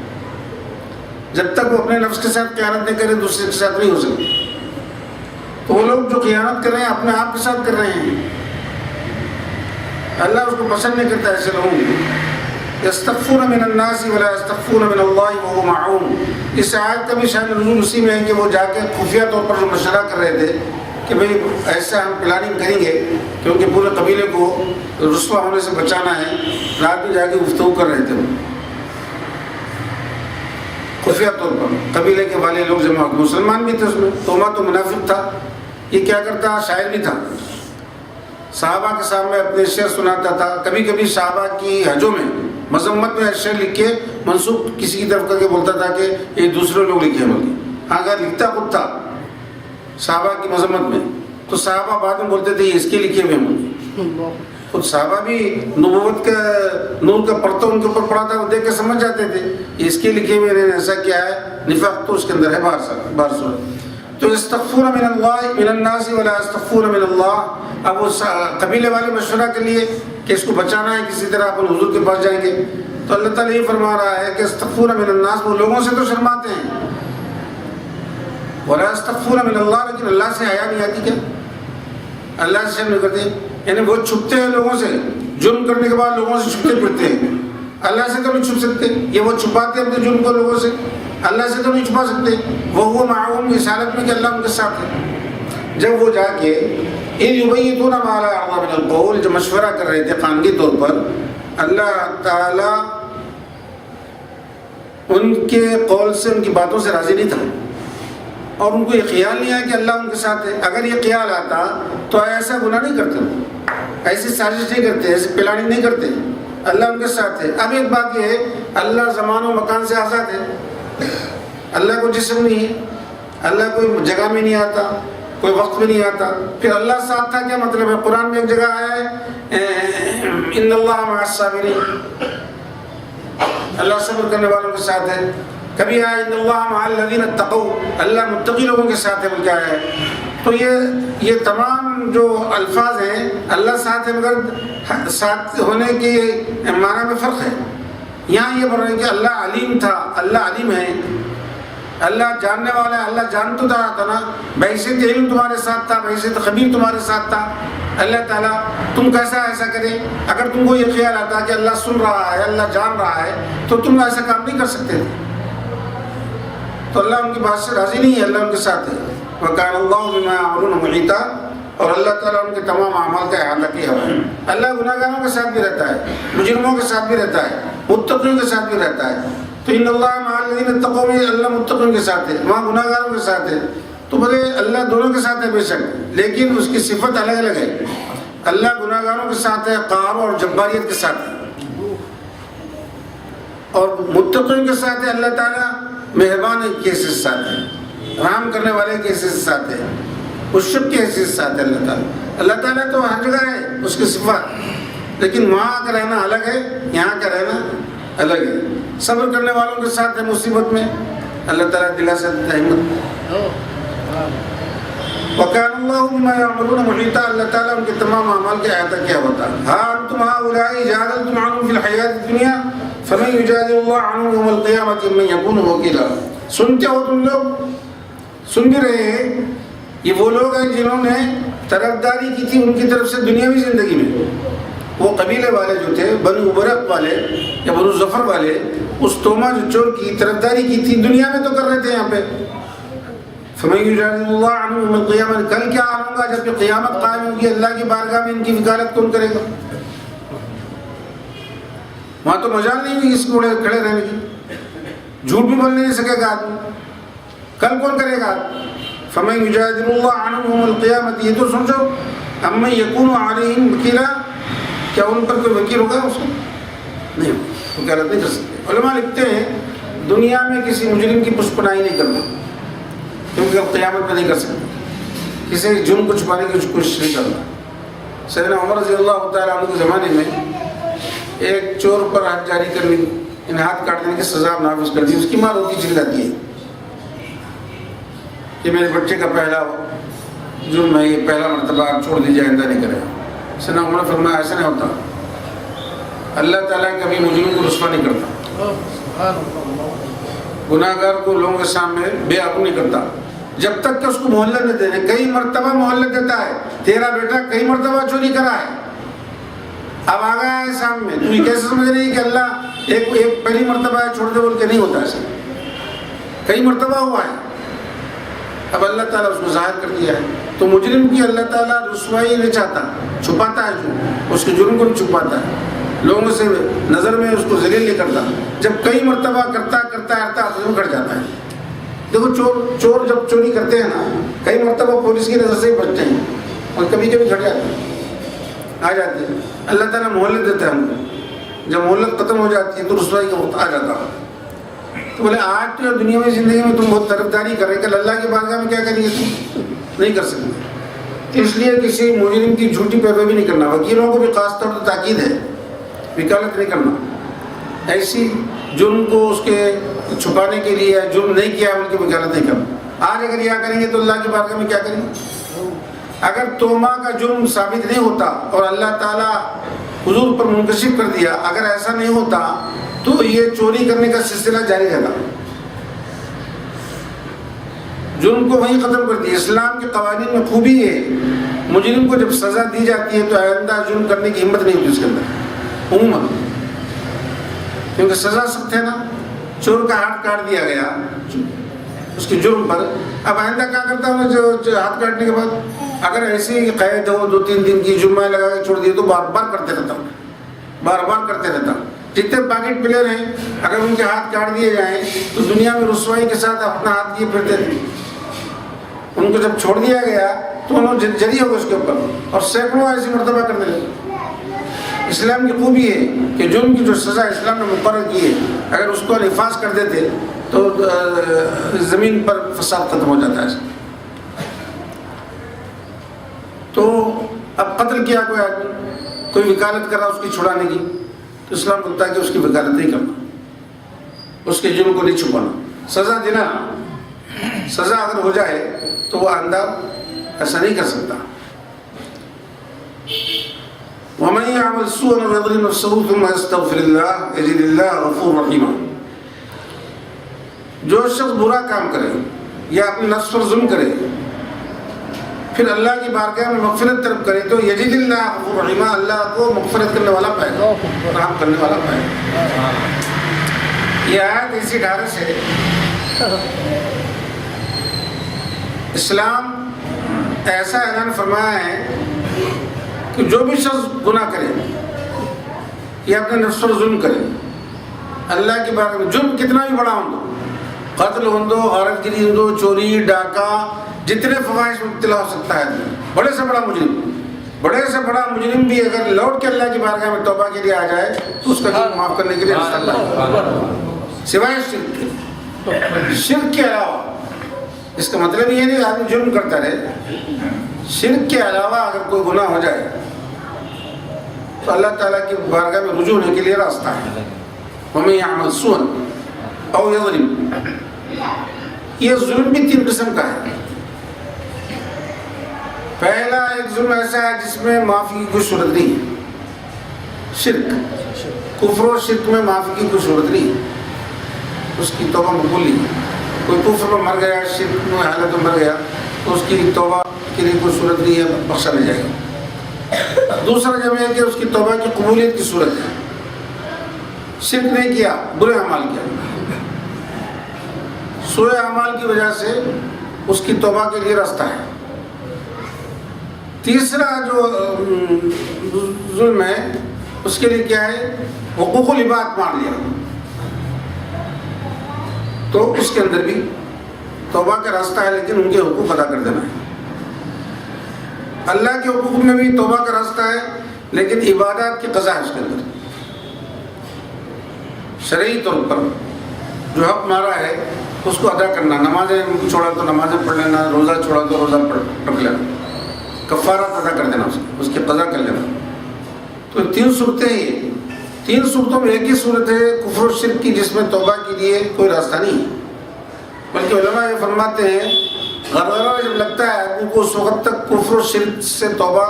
Speaker 1: جب تک وہ اپنے نفس کے ساتھ خیانت نہیں کرے دوسرے کے ساتھ نہیں ہو سکتی۔ تو وہ لوگ جو خیانت کر رہے ہیں اپنے آپ کے ساتھ کر رہے ہیں، اللہ اس کو پسند نہیں کرتا ایسے لوگوں کو۔ یستخفون من الناس ولا یستخفون من اللہ وهو معهم، اس آیت کا بھی شان نزول اسی میں ہے کہ وہ جا کے خفیہ طور پر جو مشورہ کر رہے تھے کہ بھئی ایسا ہم پلاننگ کریں گے کیونکہ پورے قبیلے کو رسوا ہونے سے بچانا ہے، رات میں جا کے گفتگو کر رہے تھے خفیہ طور پر۔ قبیلے کے والے لوگ جمع، مسلمان بھی تھے اس میں، توما تو منافق تھا، یہ کیا کرتا، شاعر بھی تھا، صحابہ کے سامنے اپنے شعر سناتا تھا، کبھی کبھی صحابہ کی حجوں میں مذمت میں شعر لکھ کے منسوخ کسی کی طرف کر کے بولتا تھا کہ یہ دوسرے لوگ لکھے بولتے، اگر لکھتا خود تھا صحابہ کی مذمت میں، تو صحابہ بعد میں بولتے تھے یہ اس کے لکھے ہوئے ہوں۔ خود صحابہ بھی نبوت کا نور کا پرتو ان کے اوپر پڑا تھا، وہ دیکھ کے سمجھ جاتے تھے یہ اس کے لکھے ہوئے نے ایسا کیا ہے، نفاق تو اس کے اندر ہے باہر صورت۔ تو یستخفون من اللہ من الناس ولا یستخفون من اللہ، اب وہ قبیلے والے مشورہ کے لیے کہ اس کو بچانا ہے کسی طرح اپنے حضور کے پاس جائیں گے، تو اللہ تعالیٰ یہ فرما رہا ہے کہ یستخفون من الناس، وہ لوگوں سے تو شرماتے ہیں، ولا یستخفون من اللہ، لیکن اللہ سے حیا نہیں آتی کیا، اللہ سے شرم نہیں کرتے، یعنی وہ چھپتے ہیں لوگوں سے، جرم کرنے کے بعد لوگوں سے چھپتے پھرتے ہیں، اللہ سے تو نہیں چھپ سکتے، یہ وہ چھپاتے ہیں اپنے جرم کو لوگوں سے، اللہ سے تو نہیں چھپا سکتے۔ وہ معاون اس حالت میں کہ اللہ ان کے ساتھ ہے۔ جب وہ جا کے یبیتون ما لا یرضی من القول، جو مشورہ کر رہے تھے خانگی طور پر، اللہ تعالیٰ ان کے قول سے، ان کی باتوں سے راضی نہیں تھا، اور ان کو یہ خیال نہیں آیا کہ اللہ ان کے ساتھ ہے۔ اگر یہ خیال آتا تو ایسا گناہ نہیں کرتے، ایسی سازش نہیں کرتے، ایسی پلاننگ نہیں کرتے، اللہ ان کے ساتھ ہے۔ اب ایک بات یہ ہے اللہ زمان و مکان سے آزاد ہے، اللہ کو جسم نہیں ہے، اللہ کوئی جگہ میں نہیں آتا، کوئی وقت میں نہیں آتا، پھر اللہ ساتھ تھا کیا مطلب ہے؟ قرآن میں ایک جگہ آیا ہے ان اللہ مع الصابرین، اللہ صبر کرنے والوں کے ساتھ ہے۔ کبھی آیا ان اللہ مع الذین اتقوا، اللہ متقی لوگوں کے ساتھ ہے بول کے آیا ہے۔ تو یہ تمام جو الفاظ ہیں اللہ ساتھ ہے، مگر ساتھ ہونے کے معنی میں فرق ہے۔ یہاں یہ بول رہے ہیں کہ اللہ علیم تھا، اللہ علیم ہے، اللہ جاننے والا ہے، اللہ جان تو تھا نا، بحیثیت علم تمہارے ساتھ تھا، بحیثیت خبیر تمہارے ساتھ تھا۔ اللہ تعالیٰ تم کیسا ایسا کرے؟ اگر تم کو یہ خیال آتا کہ اللہ سن رہا ہے، اللہ جان رہا ہے، تو تم ایسا کام نہیں کر سکتے تھے۔ تو اللہ ان کی بات سے راضی نہیں ہے، اللہ ان کے ساتھ ہے۔ وَكَانَ اللَّهُ بِمَا يَعْمَلُونَ مُحِيطًا، اور اللہ تعالیٰ ان کے تمام اعمال کا احاطہ کیا ہوا ہے۔ اللہ گناہ گاروں کے ساتھ بھی رہتا ہے، مجرموں کے ساتھ بھی رہتا ہے، متقیوں کے ساتھ بھی رہتا ہے۔ تو ان اللہ مع الذین اتقوا میں اللہ متقیوں کے ساتھ ہے، وہاں گناہ گاروں کے ساتھ ہے۔ تو بولے اللہ دونوں کے ساتھ ہے بے شک، لیکن اس کی صفت الگ الگ ہے۔ اللہ گناہ گاروں کے ساتھ ہے، قہر اور جباریت کے ساتھ ہے، اور متقیوں کے ساتھ ہے اللہ تعالیٰ مہربان کی حیثیت سے ساتھ ہے، رحم کرنے والے کی حیثیت سے ساتھ ہے، مشفق کی حیثیت سے ساتھ ہے اللہ تعالیٰ۔ اللہ تعالیٰ تو ہر جگہ ہے اس کی صفات، لیکن وہاں کا رہنا الگ ہے، یہاں کا رہنا الگ ہے۔ صبر کرنے والوں کے ساتھ ہے مصیبت میں، اللہ تعالیٰ دلاسا دیتا ہے ہمت۔ وَكَانَ اللَّهُ بِمَا يَعْمَلُونَ مُحِيطًا، اللہ تعالیٰ ان کے تمام اعمال کا احاطہ کیا ہوتا ہے۔ ہاں انتم هؤلاء جادلتم عنهم في الحیات الدنیا فمن یجادل اللہ عنهم یوم القیامة من یکون وکیلا۔ سنتے ہو تم لوگ، سن بھی رہے ہیں، یہ وہ لوگ ہیں جنہوں نے طرفداری کی تھی ان کی طرف سے دنیاوی زندگی میں۔ وہ قبیلے والے جو تھے، بنو برق والے یا بنو ظفر والے، اس توما جو چور کی طرفداری کی تھی دنیا میں تو کر رہے تھے یہاں پہ۔ فمن یجادل اللہ عنہ یوم القیامہ، کل کیا حال ہوگا جب کہ قیامت قائم ہوگی، اللہ کی بارگاہ میں ان کی وکالت کون کرے گا؟ وہاں تو مجال نہیں ہوگی اس کو کھڑے رہنے کی، جھوٹ بھی بول نہیں سکے گا آدمی، کل کون کرے گا؟ فمن یجادل اللہ عنہ یوم القیامہ، یہ تو سوچو، امن یکون علیہم وکیلا، کیا ان پر کوئی وکیل ہوگا اس کو؟ نہیں، وکالت نہیں کر سکتے۔ علماء لکھتے ہیں دنیا میں کسی مجرم کی پشپنائی نہیں کرنا، کیونکہ اب قیامت میں نہیں کر سکتے، کسی جرم کو چھپانے کی کوشش نہیں کرنا۔ سیدنا عمر رضی اللہ تعالیٰ عنہ کے زمانے میں ایک چور پر حد جاری کرنے، ہاتھ کاٹ دینے کی سزا نافذ کر دی، اس کی ماں روتی چلاتی ہے کہ میرے بچے کا پہلا جرم ہے، یہ پہلا مرتبہ آپ چھوڑ دیجیے، آئندہ نہیں کرے گا۔ سیدنا عمر نے فرمایا ایسا نہیں ہوتا، اللہ تعالیٰ کبھی مجرم کو رسوا نہیں کرتا، گناہ گار کو لوگوں کے سامنے بے عقل نہیں کرتا، جب تک کہ اس کو مہلت نہ دے دے۔ کئی مرتبہ مہلت دیتا ہے، تیرا بیٹا کئی مرتبہ چوری کرا ہے، اب آ گیا ہے سامنے، تو یہ کیسے سمجھ رہی ہے کہ اللہ ایک پہلی مرتبہ ہے چھوڑ دے بول کے؟ نہیں ہوتا ایسے، کئی مرتبہ ہوا ہے، اب اللہ تعالیٰ اس کو ظاہر کر دیا ہے۔ تو مجرم کی اللہ تعالیٰ رسوائی نہیں چاہتا، چھپاتا ہے، جو اس کے جرم کو نہیں چھپاتا ہے، لوگوں سے نظر میں اس کو ذلیل نہیں کرتا، جب کئی مرتبہ کرتا ضرور کٹ جاتا ہے۔ دیکھو چور جب چوری کرتے ہیں نا، کئی مرتبہ پولیس کی نظر سے ہی بچتے ہیں اور کبھی کبھی گھٹ جاتے ہیں، آ جاتے ہیں، اللہ تعالیٰ مہلت دیتا ہے ہم کو، جب مہلت ختم ہو جاتی ہے تو رسوائی کا وقت آ جاتا ہے۔ تو بولے آج تو دنیا میں زندگی میں تم بہت طرفداری کر رہے کہ اللہ کی بارگاہ میں کیا کریں گے؟ تم نہیں کر سکتے، اس لیے کسی مجرم کی جھوٹی پیروی نہیں کرنا۔ وکیلوں کو بھی خاص طور پر تاکید ہے، وکالت نہیں کرنا، ایسی جرم کو اس کے چھپانے کے لیے، جرم نہیں کیا ان کی وکالت نہیں کرنا۔ آج اگر یہ کریں گے تو اللہ کی بارگاہ میں کیا کریں گے؟ اگر توبہ کا جرم ثابت نہیں ہوتا اور اللہ تعالیٰ حضور پر منکشف کر دیا، اگر ایسا نہیں ہوتا تو یہ چوری کرنے کا سلسلہ جاری رہتا، جرم کو وہیں ختم کر دیا۔ اسلام کے قوانین میں خوبی ہے، مجرم کو جب سزا دی جاتی ہے تو آئندہ جرم کرنے کی ہمت نہیں ہوتی اس کے اندر عموماً، کیونکہ سزا سخت ہے نا۔ چور کا ہاتھ کاٹ دیا گیا اس کے جرم پر، اب آئندہ کیا کرتا ہے جو ہاتھ کاٹنے کے بعد اگر ایسی قید ہو 2-3 دن کی، جرمائے لگا کے چھوڑ دیے تو بار بار کرتے رہتا ہوں، بار بار کرتے رہتا ہوں۔ جتنے پاکٹ پلیئر ہیں اگر ان کے ہاتھ کاٹ دیے جائیں تو دنیا میں رسوائی کے ساتھ اپنا ہاتھ کیے پھرتے تھے، ان کو جب چھوڑ دیا گیا تو انہوں نے جری ہو گئے اس کے اوپر اور سینکڑوں ایسی مرتبہ کرنے لگے۔ اسلام کی خوبی ہے کہ جرم کی جو سزا اسلام نے مقرر کی ہے، اگر اس کو نفاذ کر دیتے تو زمین پر فساد ختم ہو جاتا ہے۔ تو اب قتل کیا کوئی آدمی، کوئی وکالت کر رہا اس کی چھڑانے کی، تو اسلام بولتا ہے کہ اس کی وکالت نہیں کرنا، اس کے جرم کو نہیں چھپانا، سزا دینا۔ سزا اگر ہو جائے تو وہ آئندہ ایسا نہیں کر سکتا۔ وَمَن يَعْمَلْ سُوءًا وَيَظْلِمْ نَفْسَهُ ثُمَّ يَسْتَغْفِرِ اللَّهَ يَجِدِ اللَّهَ غَفُورًا رَحِيمًا، جو شخص برا کام کرے یا اپنے نفس پر ظلم کرے پھر اللہ کی بارگاہ میں مغفرت طلب کرے تو یجد اللہ غفور رحیما، اللہ کو مغفرت کرنے والا پائے گا، رحم کرنے والا پائے گا۔ یہ آیت ایسی ڈھارس ہے، اسلام ایسا اعلان فرمایا ہے کہ جو بھی شخص گناہ کرے یا اپنے نفس پر ظلم کرے، اللہ کی بارگاہ میں جرم کتنا بھی بڑا ہو، قتل ہو، غارت گری ہو، چوری، ڈاکہ، جتنے فواحش میں مبتلا ہو سکتا ہے، بڑے سے بڑا مجرم بھی اگر لوٹ کے اللہ کی بارگاہ میں توبہ کے لیے آ جائے تو اس کا جرم معاف کرنے کے لیے راستہ پائے، سوائے شرک کے علاوہ۔ اس کا مطلب یہ نہیں آدمی جرم کرتا رہے، شرک کے علاوہ اگر کوئی گناہ ہو جائے تو اللہ تعالیٰ کی بارگاہ میں رجوع ہونے کے لیے راستہ ہے۔ وَمَن يَعْمَلْ سُوءًا أَوْ يَظْلِمْ، یہ ظلم بھی 3 قسم کا ہے۔ پہلا ایک ظلم ایسا ہے جس میں معافی کی کوئی صورت نہیں ہے، شرک، کفر و شرک میں معافی کی کوئی صورت نہیں ہے، اس کی توبہ مقبول نہیں ہے۔ کوئی کفر میں مر گیا، شرک میں حالت میں مر گیا تو اس کی توبہ کے لیے کوئی صورت نہیں ہے، بخشا نہیں جائے گا۔ دوسرا جب ہے کہ اس کی توبہ کی قبولیت کی صورت ہے، شرک نہیں کیا، برے اعمال کیا، سوء اعمال کی وجہ سے اس کی توبہ کے لیے راستہ ہے۔ تیسرا جو ظلم ہے اس کے لیے کیا ہے؟ حقوق العباد مان لیا، تو اس کے اندر بھی توبہ کا راستہ ہے، لیکن ان کے حقوق ادا کر دینا ہے۔ اللہ کے حقوق میں بھی توبہ کا راستہ ہے، لیکن عبادات کی قضا ہے اس کے اندر۔ شرعی طور پر جو حق مارا ہے اس کو ادا کرنا، نمازیں چھوڑا تو نمازیں پڑھ لینا، روزہ چھوڑا تو روزہ رکھ لینا، کفارات ادا کر دینا، اس کی قضا کر لینا۔ تو تین صورتیں ہیں، تین صورتوں میں ایک ہی صورت ہے کفر و شرک کی جس میں توبہ کے لیے کوئی راستہ نہیں ہے، بلکہ علماء یہ فرماتے ہیں غرغرہ جب لگتا ہے آدمی کو اس وقت تک کفر و شرک سے توبہ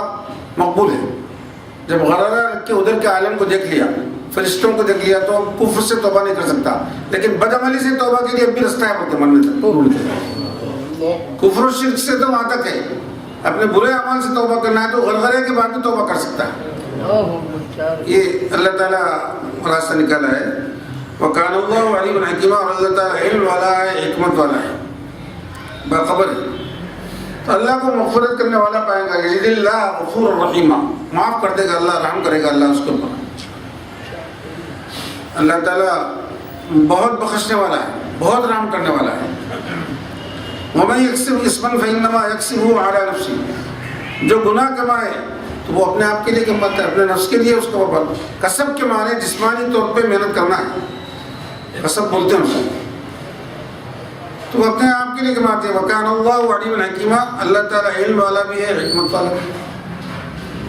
Speaker 1: مقبول ہے۔ جب غرغرہ لگ کے ادھر کے عالم کو دیکھ لیا، فرشتوں کو دیکھ لیا، تو اب کفر سے توبہ نہیں کر سکتا، لیکن بدعملی سے توبہ کے لیے اب بھی رستہ ہے بلکہ من میں۔ کفر و شرک سے تو وہاں تک ہے، اپنے برے اعمال سے توبہ کرنا ہے تو غرغرے کے بعد بھی توبہ کر سکتا ہے۔ یہ اللہ تعالیٰ راستہ نکالا ہے۔ وَكَانَ اللَّهُ عَلِيمًا حَكِيمًا، اور اللہ تعالیٰ علم والا ہے، حکمت والا ہے، باخبر ہے۔ تو اللہ کو مغفرت کرنے والا پائے گا، یزید اللہ غفور الرحیمہ، معاف کر دے گا اللہ، رحم کرے گا اللہ اس کے اوپر۔ اللہ تعالیٰ بہت بخشنے والا ہے، بہت رحم کرنے والا ہے۔ وَمَن يَكْسِبْ إِثْمًا فَإِنَّمَا يَكْسِبُهُ عَلَى نَفْسِهِ، جو گناہ کمائے تو وہ اپنے آپ کے لیے کماتا ہے، اپنے نفس کے لیے اس کو وبال۔ کسب کے معنی جسمانی طور پہ محنت کرنا ہے، کسب بولتے ہیں اسے، تو وہ اپنے آپ کے لیے کماتے ہیں۔ وَكَانَ اللَّهُ عَلِيمًا حَكِيمًا، اللہ تعالیٰ علم والا بھی ہے، حکمت والا بھی۔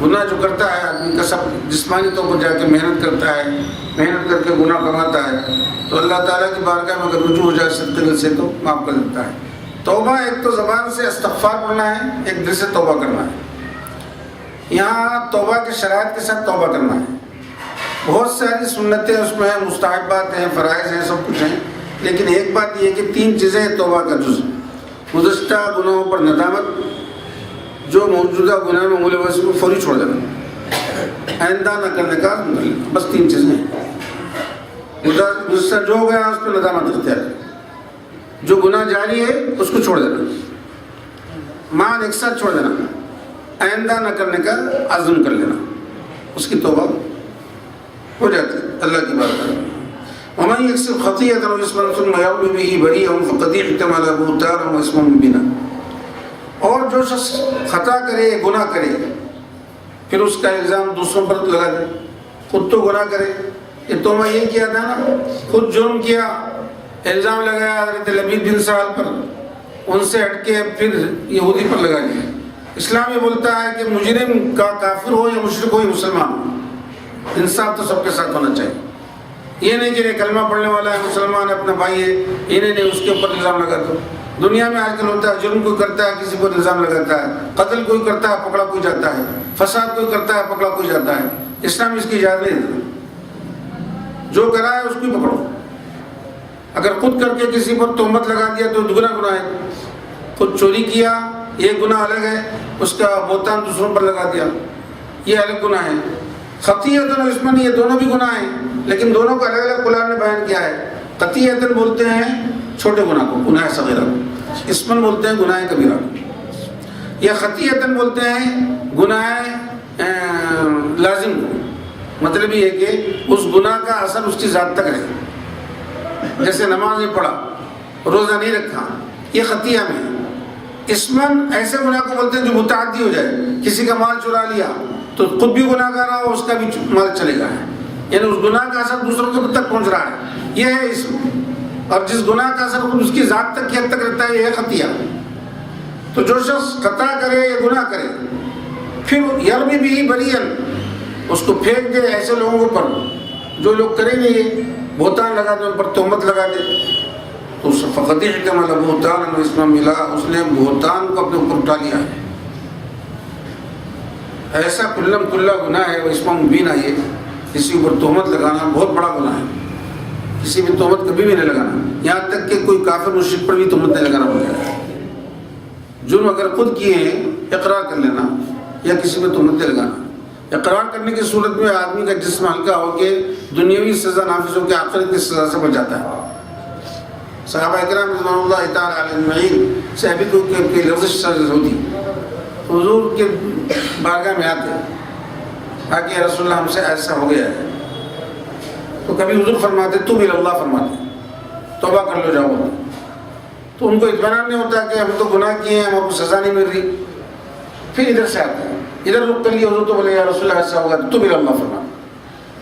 Speaker 1: گناہ جو کرتا ہے آدمی کسب جسمانی طور پر جا کے محنت کرتا ہے، محنت کر کے گناہ کماتا ہے، تو اللہ تعالیٰ کی بارگاہ میں اگر رجوع ہو جائے صدقے دل سے تو معاف کر دیتا ہے۔ توبہ ایک تو زبان سے استغفار پڑھنا ہے، ایک دل سے توبہ کرنا ہے۔ یہاں توبہ کے شرائط کے ساتھ توبہ کرنا ہے۔ بہت ساری سنتیں اس میں ہیں، مستحبات ہیں، فرائض ہیں، سب کچھ ہیں، لیکن ایک بات یہ ہے کہ تین چیزیں توبہ کا جز: گزشتہ گناہوں پر ندامت، جو موجودہ گناہ میں ملوث کو فوری چھوڑ دینا، آئندہ نہ کرنے کا عزم کر لینا، بس تین چیزیں ہیں۔ گزشتہ جو ہو گیا اس پہ ندامت اختیار ہے، جو گناہ جاری ہے اس کو چھوڑ دینا، مان ایک ساتھ چھوڑ دینا، آئندہ نہ کرنے کا عزم کر لینا، اس کی توبہ ہو جاتی ہے اللہ کی بات کریں۔ وَمَن يَكْسِبْ خَطِيئَةً أَوْ إِثْمًا ثُمَّ يَرْمِ بِهِ بَرِيئًا فَقَدِ احْتَمَلَ بُهْتَانًا وَإِثْمًا مُبِينًا، اور جو شخص خطا کرے، گناہ کرے، پھر اس کا الزام دوسروں پر لگا دے، خود تو گناہ کرے، یہ تو میں یہ کیا تھا نا، خود جرم کیا، الزام لگایا حضرت لبید بن سعد پر، ان سے ہٹ کے پھر یہودی پر لگا دیا۔ اسلام یہ بولتا ہے کہ مجرم کا کافر ہو یا مشرک ہو یا مسلمان ہو، انصاف تو سب کے ساتھ ہونا چاہیے۔ یہ نہیں کہ یہ کلمہ پڑھنے والا ہے، مسلمان ہے، اپنا بھائی ہے، انہیں نہیں اس کے اوپر الزام لگا دو۔ دنیا میں آج کل ہوتا ہے، جرم کوئی کرتا ہے کسی پر الزام لگاتا ہے، قتل کوئی کرتا ہے پکڑا کوئی جاتا ہے، فساد کوئی کرتا ہے پکڑا کوئی جاتا ہے۔ اسلام اس کی اجازت نہیں دیتا، جو کرا ہے اس کو ہی پکڑو۔ اگر خود کر کے کسی پر تہمت لگا دیا تو دگنا گناہ ہے، خود چوری کیا یہ گناہ الگ ہے، اس کا بہتان دوسروں پر لگا دیا یہ الگ گناہ ہے۔ خطیئۃ و اثمًا یہ دونوں بھی گناہ ہیں، لیکن دونوں کو الگ الگ قرآن نے بیان کیا ہے۔ خطیئۃ بولتے ہیں چھوٹے گناہ کو، گناہ صغیرہ، اثمًا بولتے ہیں گناہ کبیرہ، یا خطیئۃ بولتے ہیں گناہ لازم کو۔ مطلب یہ ہے کہ اس گناہ کا اثر اس کی ذات تک رہے، جیسے نماز نہیں پڑھا، روزہ نہیں رکھا، یہ خطیہ میں ہے۔ اثمًا ایسے گناہ کو بولتے ہیں جو متعدی ہو جائے، کسی کا مال چرا لیا تو خود بھی گناہ کر رہا ہو، اس کا بھی مال چلے گا، یعنی اس گناہ کا اثر دوسروں کو تک پہنچ رہا ہے، یہ ہے اسم۔ اور جس گناہ کا اثر خود اس کی ذات تک کی حد تک رہتا ہے، یہ ہے خطیہ۔ تو جو شخص خطا کرے یا گناہ کرے پھر یرمی بھی بریئن، اس کو پھینک دے ایسے لوگوں پر جو لوگ کریں گے، یہ بہتان لگا دے، ان پر تہمت لگا دے، تو فقط احتمل بہتانا واسما ملا، اس نے بہتان کو اپنے اوپر اٹھا لیا ہے۔ ایسا کلم کلّا گناہ ہے، واسما مبینہ، یہ کسی اوپر تہمت لگانا بہت بڑا گناہ ہے۔ کسی بھی تہمت کبھی بھی نہیں لگانا، یہاں تک کہ کوئی کافر مشرک پر بھی تہمت نہیں لگانا پڑے گا۔ جرم اگر خود کیے ہیں اقرار کر لینا، یا کسی میں تہمت نہیں لگانا۔ اقرار کرنے کی صورت میں آدمی کا جسم ہلکا ہو کے دنیاوی سزا نافذ ہو کے آخرت کی سزا سے بچ جاتا ہے۔ صحابہ اکرام رضوان اللہ تعالیٰ علیہ اجمعین سے ابھی کوئی لفظ ہوتی تو حضور کے بارگاہ میں آتے کہ رسول اللہ ہم سے ایسا ہو گیا ہے، تو کبھی حضور فرماتے تو بھی اللہ فرماتے توبہ کر لو جاؤ، تو ان کو اطمینان نہیں ہوتا کہ ہم تو گناہ کیے ہیں، ہم کو سزا نہیں مل رہی. پھر ادھر سے آتے ہیں، ادھر رک کر لیے حضور تو بولے یا رسول اللہ ایسا ہوگا تو بھی اللہ فرما.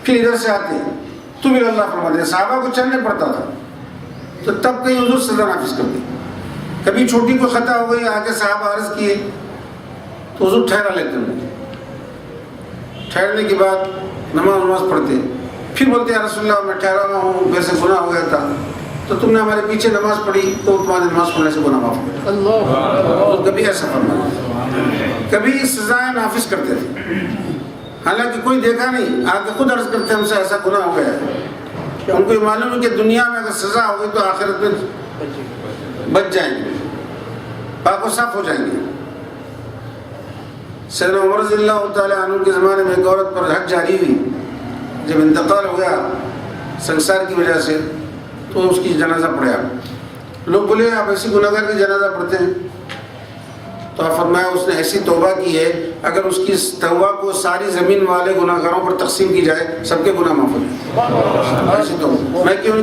Speaker 1: پھر ادھر سے آتے ہیں تو بھی اللہ فرماتے. صحابہ کو چلنے پڑتا تھا تو تب کہیں حضور سزا نافذ کر دی. کبھی چھوٹی کوئی خطا ہو گئی، آگے صحابہ عرض کیے تو حضور ٹھہرا لیتے ہیں. ٹھہرنے کے بعد نماز پڑھتے، پھر بولتے ہیں رسول اللہ میں ٹھہرا ہوا ہوں، ویسے گناہ ہو گیا تھا تو تم نے ہمارے پیچھے نماز پڑھی تو تمہاری نماز پڑھنے سے گناہ معاف ہو گیا. کبھی ایسا فرمایا، کبھی سزائیں نافذ کرتے تھے حالانکہ کوئی دیکھا نہیں، آگے خود عرض کرتے ہم سے ایسا گناہ ہو گیا ہے. ان کو یہ معلوم ہے کہ دنیا میں اگر سزا ہوگی تو آخرت میں بچ جائیں گے، پاک و صاف ہو جائیں گے. سیدنا عمر رضی اللہ تعالیٰ عنہ کے زمانے میں ایک عورت پر حد جاری ہوئی. جب انتقال ہو گیا سنسار کی وجہ سے تو اس کی جنازہ پڑھا. لوگ بولے آپ ایسی گناہگار کی جنازہ پڑھتے ہیں؟ تو آپ فرمایا اس نے ایسی توبہ کی ہے اگر اس کی توبہ کو ساری زمین والے گناہگاروں پر تقسیم کی جائے سب کے گناہ معاف ہو جائیں. ایسی توبہ میں کیوں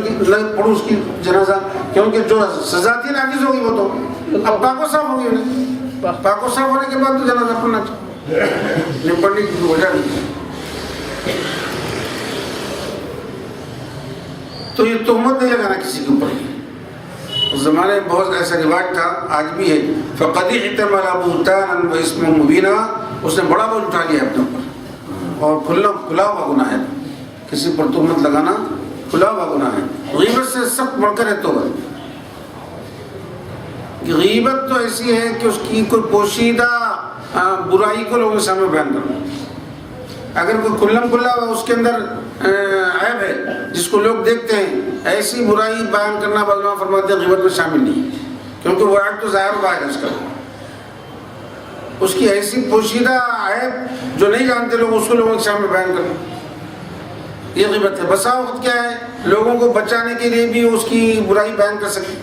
Speaker 1: پڑھوں اس کی جنازہ؟ کیونکہ جو سزا تھی نافذ ہوگی وہ تو اب پاک و صاف ہوگی. انہیں پاک و صاف ہونے کے بعد تو جنازہ پڑھنا چاہیے، نہیں پڑھنے کی وجہ نہیں. تو یہ تہمت نہیں لگانا کسی کے اوپر. اس زمانے میں بہت ایسا رواج تھا، آج بھی ہے. فقد احتمل بہتانا واسما مبینا، اس نے بڑا بوجھ اٹھا لیا اپنے اوپر اور کھلا ہوا گناہ ہے. کسی پر تہمت لگانا کھلا ہوا گناہ ہے. غیبت سے سخت بڑھ کر ہے توبہ. غیبت تو ایسی ہے کہ اس کی کوئی پوشیدہ برائی کو لوگوں کے سامنے بیان کرنا. اگر کوئی کھلم کھلا اس کے اندر عیب ہے جس کو لوگ دیکھتے ہیں، ایسی برائی بیان کرنا علماء فرماتے ہیں غیبت میں شامل نہیں، کیونکہ وہ عیب تو ظاہر ہوا ہے اس کا. اس کی ایسی پوشیدہ عیب جو نہیں جانتے لوگ اس کو لوگوں کے سامنے بیان کرنا یہ غیبت ہے. بسا وقت کیا ہے لوگوں کو بچانے کے لیے بھی اس کی برائی بیان کر سکے.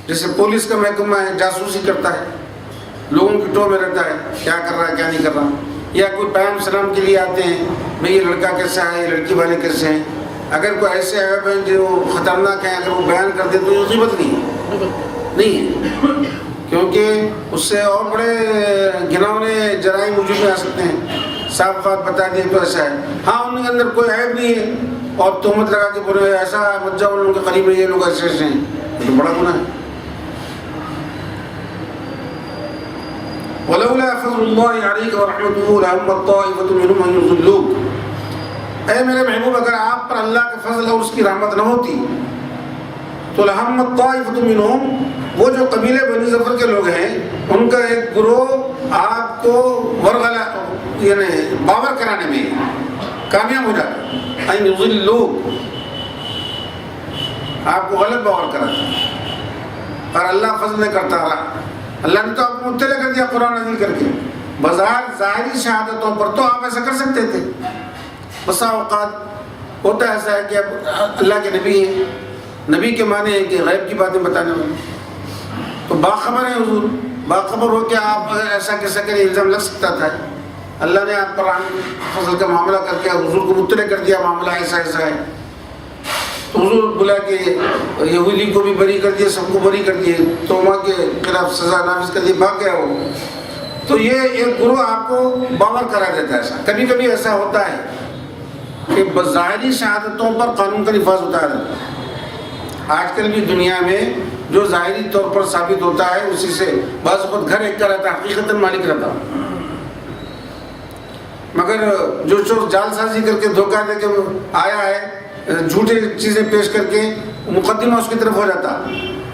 Speaker 1: جیسے پولیس کا محکمہ ہے، جاسوسی کرتا ہے، لوگوں کی ٹو میں رہتا ہے کیا کر رہا ہے کیا نہیں کر رہا. یا کوئی پیام سلام کے لیے آتے ہیں بھئی یہ لڑکا کیسا ہے، یہ لڑکی والے کیسے ہیں. اگر کوئی ایسے عیب ہیں جو خطرناک ہیں اگر وہ بیان کر دے تو یہ غیبت نہیں ہے، کیونکہ اس سے اور بڑے گھناؤنے جرائم وجود میں آ سکتے ہیں. صاف بات بتا دیے تو ایسا ہے. ہاں ان کے اندر کوئی عیب نہیں ہے اور تہمت لگا کے بولے ایسا مت جاؤ ان لوگوں کے قریب میں، یہ لوگ ایسے ایسے ہیں، یہ تو بڑا گناہ ہے. ولولا فضل اللہ علیک ورحمتہ لہمت طائفۃ منہم ان یضلوک. اے میرے محبوب اگر آپ پر اللہ کا فضل اور اس کی رحمت نہ ہوتی تو لہمت طائفۃ منہم، وہ جو قبیلے بنی ظفر کے لوگ ہیں ان کا ایک گروہ آپ کو ورغلا یعنی باور کرانے میں کامیاب ہو جاتا، ان یضلوک، آپ کو غلط باور کراتا. اور اللہ فضل نہیں کرتا رہا. اللہ نے تو آپ کو مطلع کر دیا قرآن نازل کر کے. بظاہر ظاہری شہادتوں پر تو آپ ایسا کر سکتے تھے. بسا اوقات ہوتا ایسا ہے کہ اب اللہ کے نبی ہیں، نبی کے معنی ہے کہ غیب کی باتیں بتانے والے، تو باخبر ہیں حضور، باخبر ہو کہ آپ ایسا کیسا کریں الزام لگ سکتا تھا. اللہ نے آپ پر فضل کا معاملہ کر کے حضور کو مطلع کر دیا معاملہ ایسا ایسا ہے. تو حضور بلا کے یہودی کو بھی بری کر دیے، سب کو بری کر دیے، توما کے خلاف سزا نافذ کر دی، بھاگ گیا ہو. تو یہ ایک گروہ آپ کو باور کرا دیتا ہے. ایسا کبھی کبھی ایسا ہوتا ہے کہ بظاہری شہادتوں پر قانون کا نفاذ ہوتا ہے. آج کل بھی دنیا میں جو ظاہری طور پر ثابت ہوتا ہے اسی سے بعض وقت گھر ایک کا رہتا ہے، حقیقتاً مالک رہتا. مگر جو شخص جال سازی کر کے دھوکہ دے کے آیا ہے، جھوٹے چیزیں پیش کر کے مقدمہ اس کی طرف ہو جاتا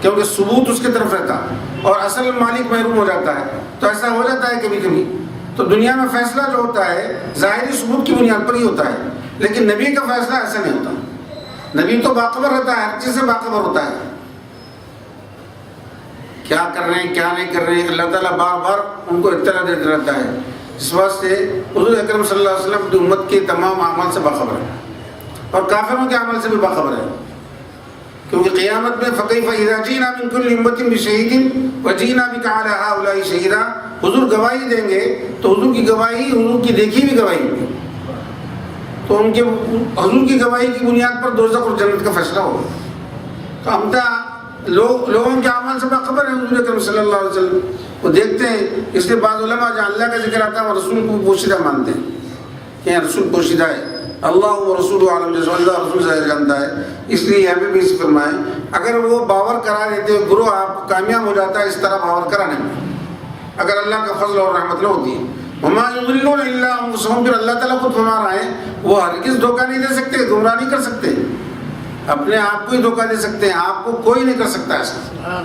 Speaker 1: کیونکہ ثبوت اس کی طرف رہتا اور اصل مالک محروم ہو جاتا ہے. تو ایسا ہو جاتا ہے کبھی کبھی. تو دنیا میں فیصلہ جو ہوتا ہے ظاہری ثبوت کی بنیاد پر ہی ہوتا ہے، لیکن نبی کا فیصلہ ایسا نہیں ہوتا. نبی تو باخبر رہتا ہے، ہر چیز سے باخبر ہوتا ہے، کیا کر رہے ہیں کیا نہیں کر رہے ہیں. اللہ تعالیٰ بار بار ان کو اطلاع دیتا رہتا ہے. اس واسطے حضور اکرم صلی اللہ علیہ وسلم کی امت کے تمام اعمال سے باخبر ہے اور کافروں کے عمل سے بھی باخبر ہے. کیونکہ قیامت میں فَكَيْفَ إِذَا جِئْنَا مِن كُلِّ أُمَّةٍ بِشَهِيدٍ وَجِئْنَا بِكَ عَلَىٰ هَٰؤُلَاءِ شَهِيدًا، حضور گواہی دیں گے تو حضور کی گواہی حضور کی دیکھی بھی گواہی ہوگی، تو ان کے حضور کی گواہی کی بنیاد پر دوزخ اور جنت کا فیصلہ ہوگا۔ تو ہم لوگوں کے اعمال سے باخبر ہیں حضور اکرم صلی اللہ علیہ وسلم، وہ دیکھتے ہیں۔ اس لیے بعض علماء جہاں اللہ کا ذکر آتا ہے وہ رسول کو پوشیدہ مانتے ہیں کہ یہ رسول پوشیدہ ہے، اللہ و رسول عالم، جیسے اللہ رسول ظاہر جانتا ہے۔ اس لیے یہاں پہ بھی اس فرمائے اگر وہ باور کرا دیتے گروہ آپ کامیاب ہو جاتا ہے اس طرح باور کرانے میں، اگر اللہ کا فضل اور رحمت نہ ہوتی ہے۔ وَمَا يُضِلُّونَ إِلَّا أَنفُسَهُمْ، پھر اللہ تعالیٰ خود فرما رہا ہے وہ ہرگز دھوکہ نہیں دے سکتے، گمراہ نہیں کر سکتے، اپنے آپ کو ہی دھوکہ دے سکتے ہیں، آپ کو کوئی نہیں کر سکتا ایسا۔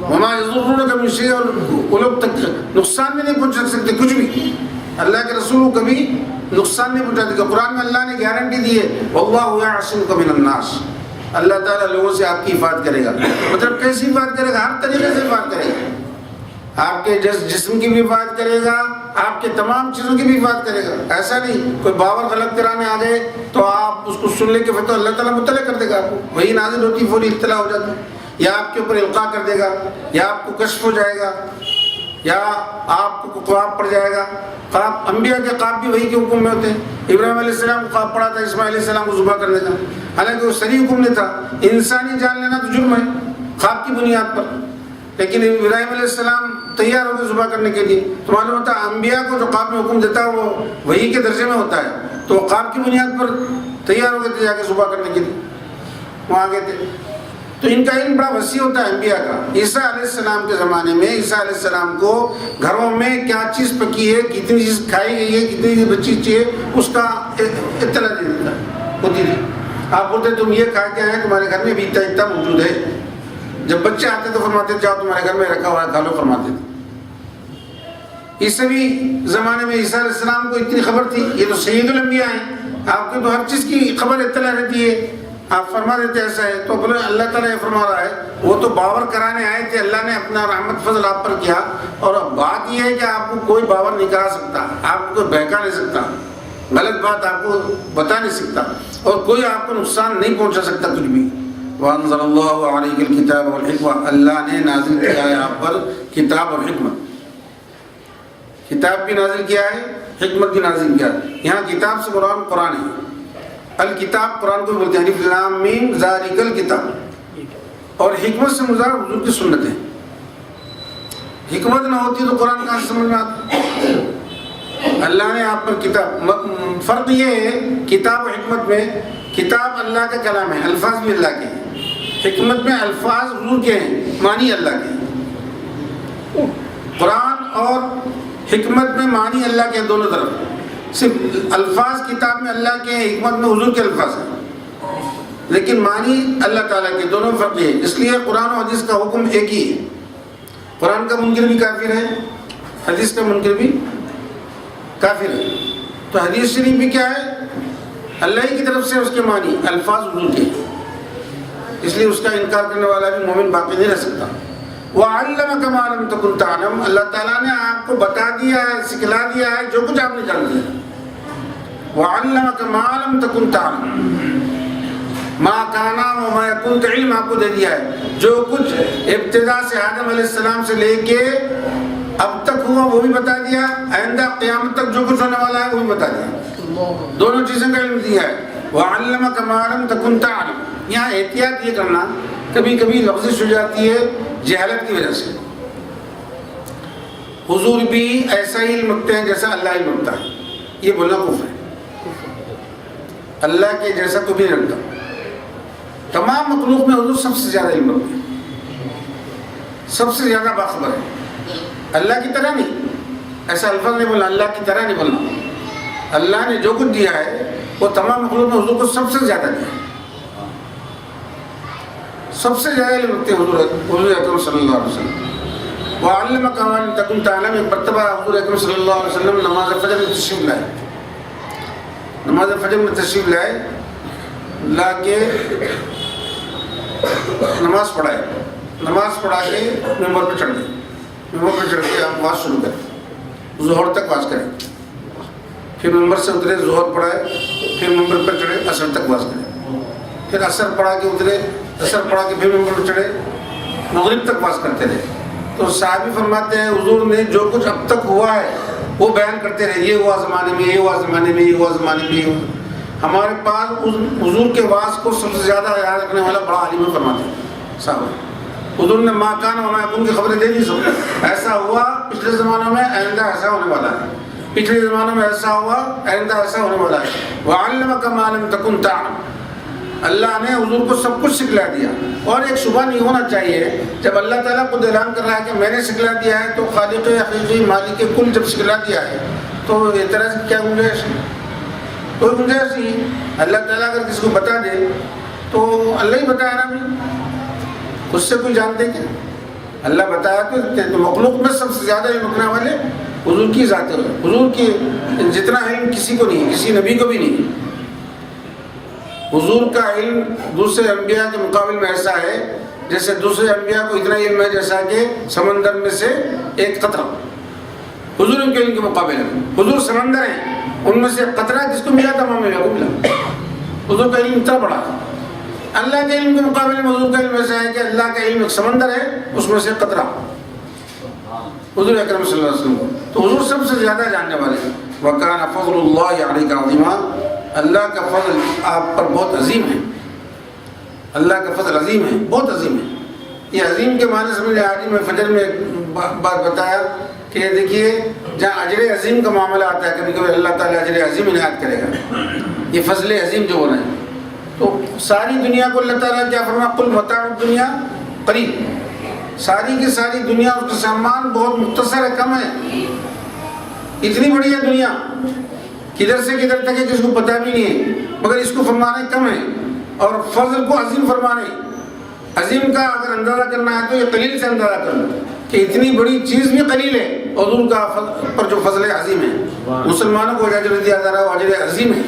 Speaker 1: وَمَا يَضُرُّونَكَ مِن شَيْءٍ، اور وہ لوگ تک نقصان بھی نہیں پہنچا سکتے کچھ بھی، اللہ کے رسول کو کبھی نقصان نہیں پہنچا دے۔ قرآن میں اللہ نے گارنٹی دی ہے وَاللَّهُ يَعْصِمُكَ مِنَ النَّاسِ، اللہ تعالیٰ لوگوں سے آپ کی حفاظت کرے گا۔ مطلب کیسی حفاظت کرے گا؟ ہر طریقے سے حفاظت کرے گا، آپ کے جسم کی بھی حفاظت کرے گا، آپ کے تمام چیزوں کی بھی حفاظت کرے گا۔ ایسا نہیں کوئی باور غلط کرانے آ گئے تو آپ اس کو سن لے کے پھر تو اللہ تعالیٰ مطلع کر دے گا، آپ کو وہی نازل ہوتی فوری اطلاع ہو جاتی، یا آپ کے اوپر القاء کر دے گا، یا آپ کو کشف ہو جائے گا، یا آپ کو خواب پڑ جائے گا۔ خواب انبیاء کے خواب بھی وہی کے حکم میں ہوتے ہیں۔ ابراہیم علیہ السلام کو خواب پڑا تھا اسماعیل علیہ السلام کو ذبح کرنے کا، حالانکہ وہ صریح حکم نہیں تھا، انسانی جان لینا تو جرم ہے خواب کی بنیاد پر، لیکن ابراہیم علیہ السلام تیار ہو کے ذبح کرنے کے لیے۔ تو معلوم ہوتا ہے انبیاء کو جو خواب میں حکم دیتا ہے وہ وحی کے درجے میں ہوتا ہے، تو وہ خواب کی بنیاد پر تیار ہو گئے تھے جا کے ذبح کرنے کے لیے، وہاں گئے تھے۔ تو ان کا علم بڑا وسیع ہوتا ہے انبیاء کا۔ عیسیٰ علیہ السلام کے زمانے میں عیسیٰ علیہ السلام کو گھروں میں کیا چیز پکی ہے، کتنی چیز کھائی گئی ہے، کتنی چیز بچی ہے، اس کا اطلاع ہوتی تھی۔ آپ بولتے تم یہ کھا کے آئے، تمہارے گھر میں بھی اتنا موجود ہے۔ جب بچے آتے تو فرماتے جاؤ تمہارے گھر میں رکھا ہوا ہے کھا لو، فرماتے تھے۔ اس سے بھی زمانے میں عیسیٰ علیہ السلام کو اتنی خبر تھی، یہ تو سید الانبیاء ہیں، آپ کو تو ہر چیز کی خبر اطلاع رہتی ہے، آپ فرما دیتے ایسا ہے۔ تو بولے اللہ تعالیٰ یہ فرما رہا ہے وہ تو باور کرانے آئے تھے، اللہ نے اپنا رحمت فضل آپ پر کیا، اور بات یہ ہے کہ آپ کو کوئی باور نہیں کرا سکتا، آپ کو کوئی بہکا نہیں سکتا، غلط بات آپ کو بتا نہیں سکتا، اور کوئی آپ کو نقصان نہیں پہنچا سکتا کچھ بھی۔ وَأَنزَلَ اللَّهُ عَلَيْكَ الْكِتَابَ وَالْحِكْمَةَ، اللہ نے نازل کیا ہے آپ پر کتاب اور حکمت، کتاب بھی نازل کیا ہے، حکمت بھی نازل کیا ہے۔ یہاں کتاب سے مراد قرآن ہے، الکتاب قرآن کو بولتے ہیں، الف لام میم ذالک الکتاب، اور حکمت سے مراد حضور کی سنت ہے۔ حکمت نہ ہوتی تو قرآن کہاں سے سمجھ میں آتا؟ اللہ نے آپ پر کتاب، فرق یہ ہے کتاب و حکمت میں، کتاب اللہ کا کلام ہے، الفاظ بھی اللہ کے ہیں، حکمت میں الفاظ حضور کے ہیں، معنی اللہ کے ہیں۔ قرآن اور حکمت میں معنی اللہ کے ہیں دونوں طرف، صرف الفاظ کتاب میں اللہ کے ہیں، حکمت میں حضور کے الفاظ ہیں، لیکن معنی اللہ تعالیٰ کے، دونوں فرق ہے۔ اس لیے قرآن و حدیث کا حکم ایک ہی ہے، قرآن کا منکر بھی کافر ہے، حدیث کا منکر بھی کافر ہے۔ تو حدیث شریف بھی کیا ہے؟ اللہ ہی کی طرف سے اس کے معنی الفاظ حضور کے، اس لیے اس کا انکار کرنے والا بھی مومن باقی نہیں رہ سکتا۔ وَعَلَّمَكَ مَا لَمْ تَكُنْ تَعْلَمْ، اللہ تعالیٰ نے آپ کو بتا دیا ہے، سکھلا دیا ہے جو کچھ آپ نہیں جانتے۔ وَعَلَّمَكَ مَا لَمْ تَكُنْ تَعْلَمْ، مَا كَانَ وَمَا يَكُونُ، علم آپ کو دے دیا ہے، جو کچھ ابتدا سے آدم علیہ السلام سے لے کے اب تک ہوا وہ بھی بتا دیا، آئندہ قیامت تک جو کچھ ہونے والا ہے وہ بھی بتا دیا، دونوں چیزوں کا علم دیا ہے۔ وَعَلَّمَكَ مَا لَمْ تَكُنْ تَعْلَمْ، یہاں احتیاط یہ کرنا، کبھی کبھی لفظش ہو جاتی ہے جہالت کی وجہ سے۔ حضور بھی ایسا ہی علم رکھتے ہیں جیسا اللہ علم رکھتا ہے، یہ بولنا کفر ہے، اللہ کے جیسا کبھی نہیں رکھتا۔ تمام مخلوق میں حضور سب سے زیادہ علم رکھتے ہیں، سب سے زیادہ باخبر ہے، اللہ کی طرح نہیں، ایسا الفاظ نہیں بولنا، اللہ کی طرح نہیں بولنا، اللہ نے جو کچھ دیا ہے وہ تمام مخلوق میں حضور کو سب سے زیادہ دیا، سب سے زیادہ علم رکھتے ہیں حضور اکرم صلی اللہ علیہ وسلم۔ وَعَلَّمَكَ مَا لَمْ تَكُنْ تَعْلَمْ، ایک مرتبہ حضور اکرم صلی اللہ علیہ وسلم نماز فجر میں تشریف لائے، نماز فجر میں تشریف لائے، لا کے نماز پڑھائے، نماز پڑھا کے ممبر پہ چڑھ گئے، ممبر پہ چڑھ کے آپ واز شروع کریں، ظہر تک واز کریں، پھر ممبر سے اترے، ظہر پڑھائے، پھر ممبر پر چڑھے، عصر تک واز کریں، پھر عصر پڑھا کے اترے، اثر پڑا کہ پھر ممبر پر چڑھے، مغرب تک واز کرتے رہے۔ تو صحابی فرماتے ہیں حضور نے جو کچھ اب تک ہوا ہے وہ بیان کرتے رہے، یہ ہوا زمانے میں، یہ ہوا زمانے میں، یہ ہوا زمانے میں، یہ ہوا۔ ہمارے پاس حضور کے واز کو سب سے زیادہ یاد رکھنے والا بڑا عالم فرماتے ہیں صاحب، حضور نے ما کان و ما یکون کی خبریں دے دی سب، ایسا ہوا پچھلے زمانوں میں، آئندہ ایسا ہونے والا ہے، پچھلے زمانوں میں ایسا ہوا، آئندہ ایسا ہونے والا ہے۔ وَعَلَّمَكَ مَا لَمْ تَكُنْ تَعْلَمُ، اللہ نے حضور کو سب کچھ سکھلا دیا۔ اور ایک شبہ نہیں ہونا چاہیے، جب اللہ تعالیٰ خود اعلان کر رہا ہے کہ میں نے سکھلا دیا ہے، تو خالق حقیقی مالک کل جب سکھلا دیا ہے تو اعتراض کی کیا گنجائش ہے؟ کوئی گنجائش نہیں۔ اللہ تعالیٰ اگر کسی کو بتا دے تو اللہ ہی بتایا نا، بھی اس سے کوئی جانتے کیا؟ اللہ بتایا تو مخلوق میں سب سے زیادہ علم رکھنے والے حضور کی ذات ہے۔ حضور کی جتنا علم کسی کو نہیں، کسی نبی کو بھی نہیں۔ حضور کا علم دوسرے انبیاء کے مقابل میں ایسا ہے جیسے دوسرے انبیاء کو اتنا علم ہے جیسا کہ سمندر میں سے ایک قطرہ۔ حضور ان کے علم کے مقابل میں حضور سمندر ہیں، ان میں سے ایک قطرہ جس کو ملا تمام میں کو ملا۔ حضور کا علم اتنا بڑا ہے۔ اللہ کے علم کے مقابلے میں حضور کا علم ایسا ہے کہ اللہ کا علم ایک سمندر ہے، اس میں سے ایک قطرہ حضور اکرم صلی اللہ علیہ وسلم کو۔ تو حضور سب سے زیادہ جاننے والے ہیں۔ وَكَانَ فَضْلُ اللَّهِ عَلَيْكَ عَظِيمًا، اللہ کا فضل آپ پر بہت عظیم ہے۔ اللہ کا فضل عظیم ہے، بہت عظیم ہے۔ یہ عظیم کے معنی سمجھ لیں، آج میں فجر میں ایک بات بتایا کہ دیکھیے جہاں اجر عظیم کا معاملہ آتا ہے، کبھی کبھی اللہ تعالیٰ اجر عظیم عنایت کرے گا۔ یہ فضل عظیم جو ہو رہے ہیں، تو ساری دنیا کو اللہ تعالیٰ کیا فرمایا، قل متاع الدنیا قلیل، ساری کی ساری دنیا اس کا سامان بہت مختصر ہے، کم ہے۔ اتنی بڑی ہے دنیا، کدھر سے کدھر تک ہے کسی کو پتہ بھی نہیں ہے، مگر اس کو فرمانے کم ہے، اور فضل کو عظیم فرمانے۔ عظیم کا اگر اندازہ کرنا ہے تو یہ قلیل سے اندازہ کرنا کہ اتنی بڑی چیز بھی قلیل ہے، حضور کا پر جو فضل عظیم ہے۔ مسلمانوں کو اجر دیا جا رہا ہے، وہ اجر عظیم ہے،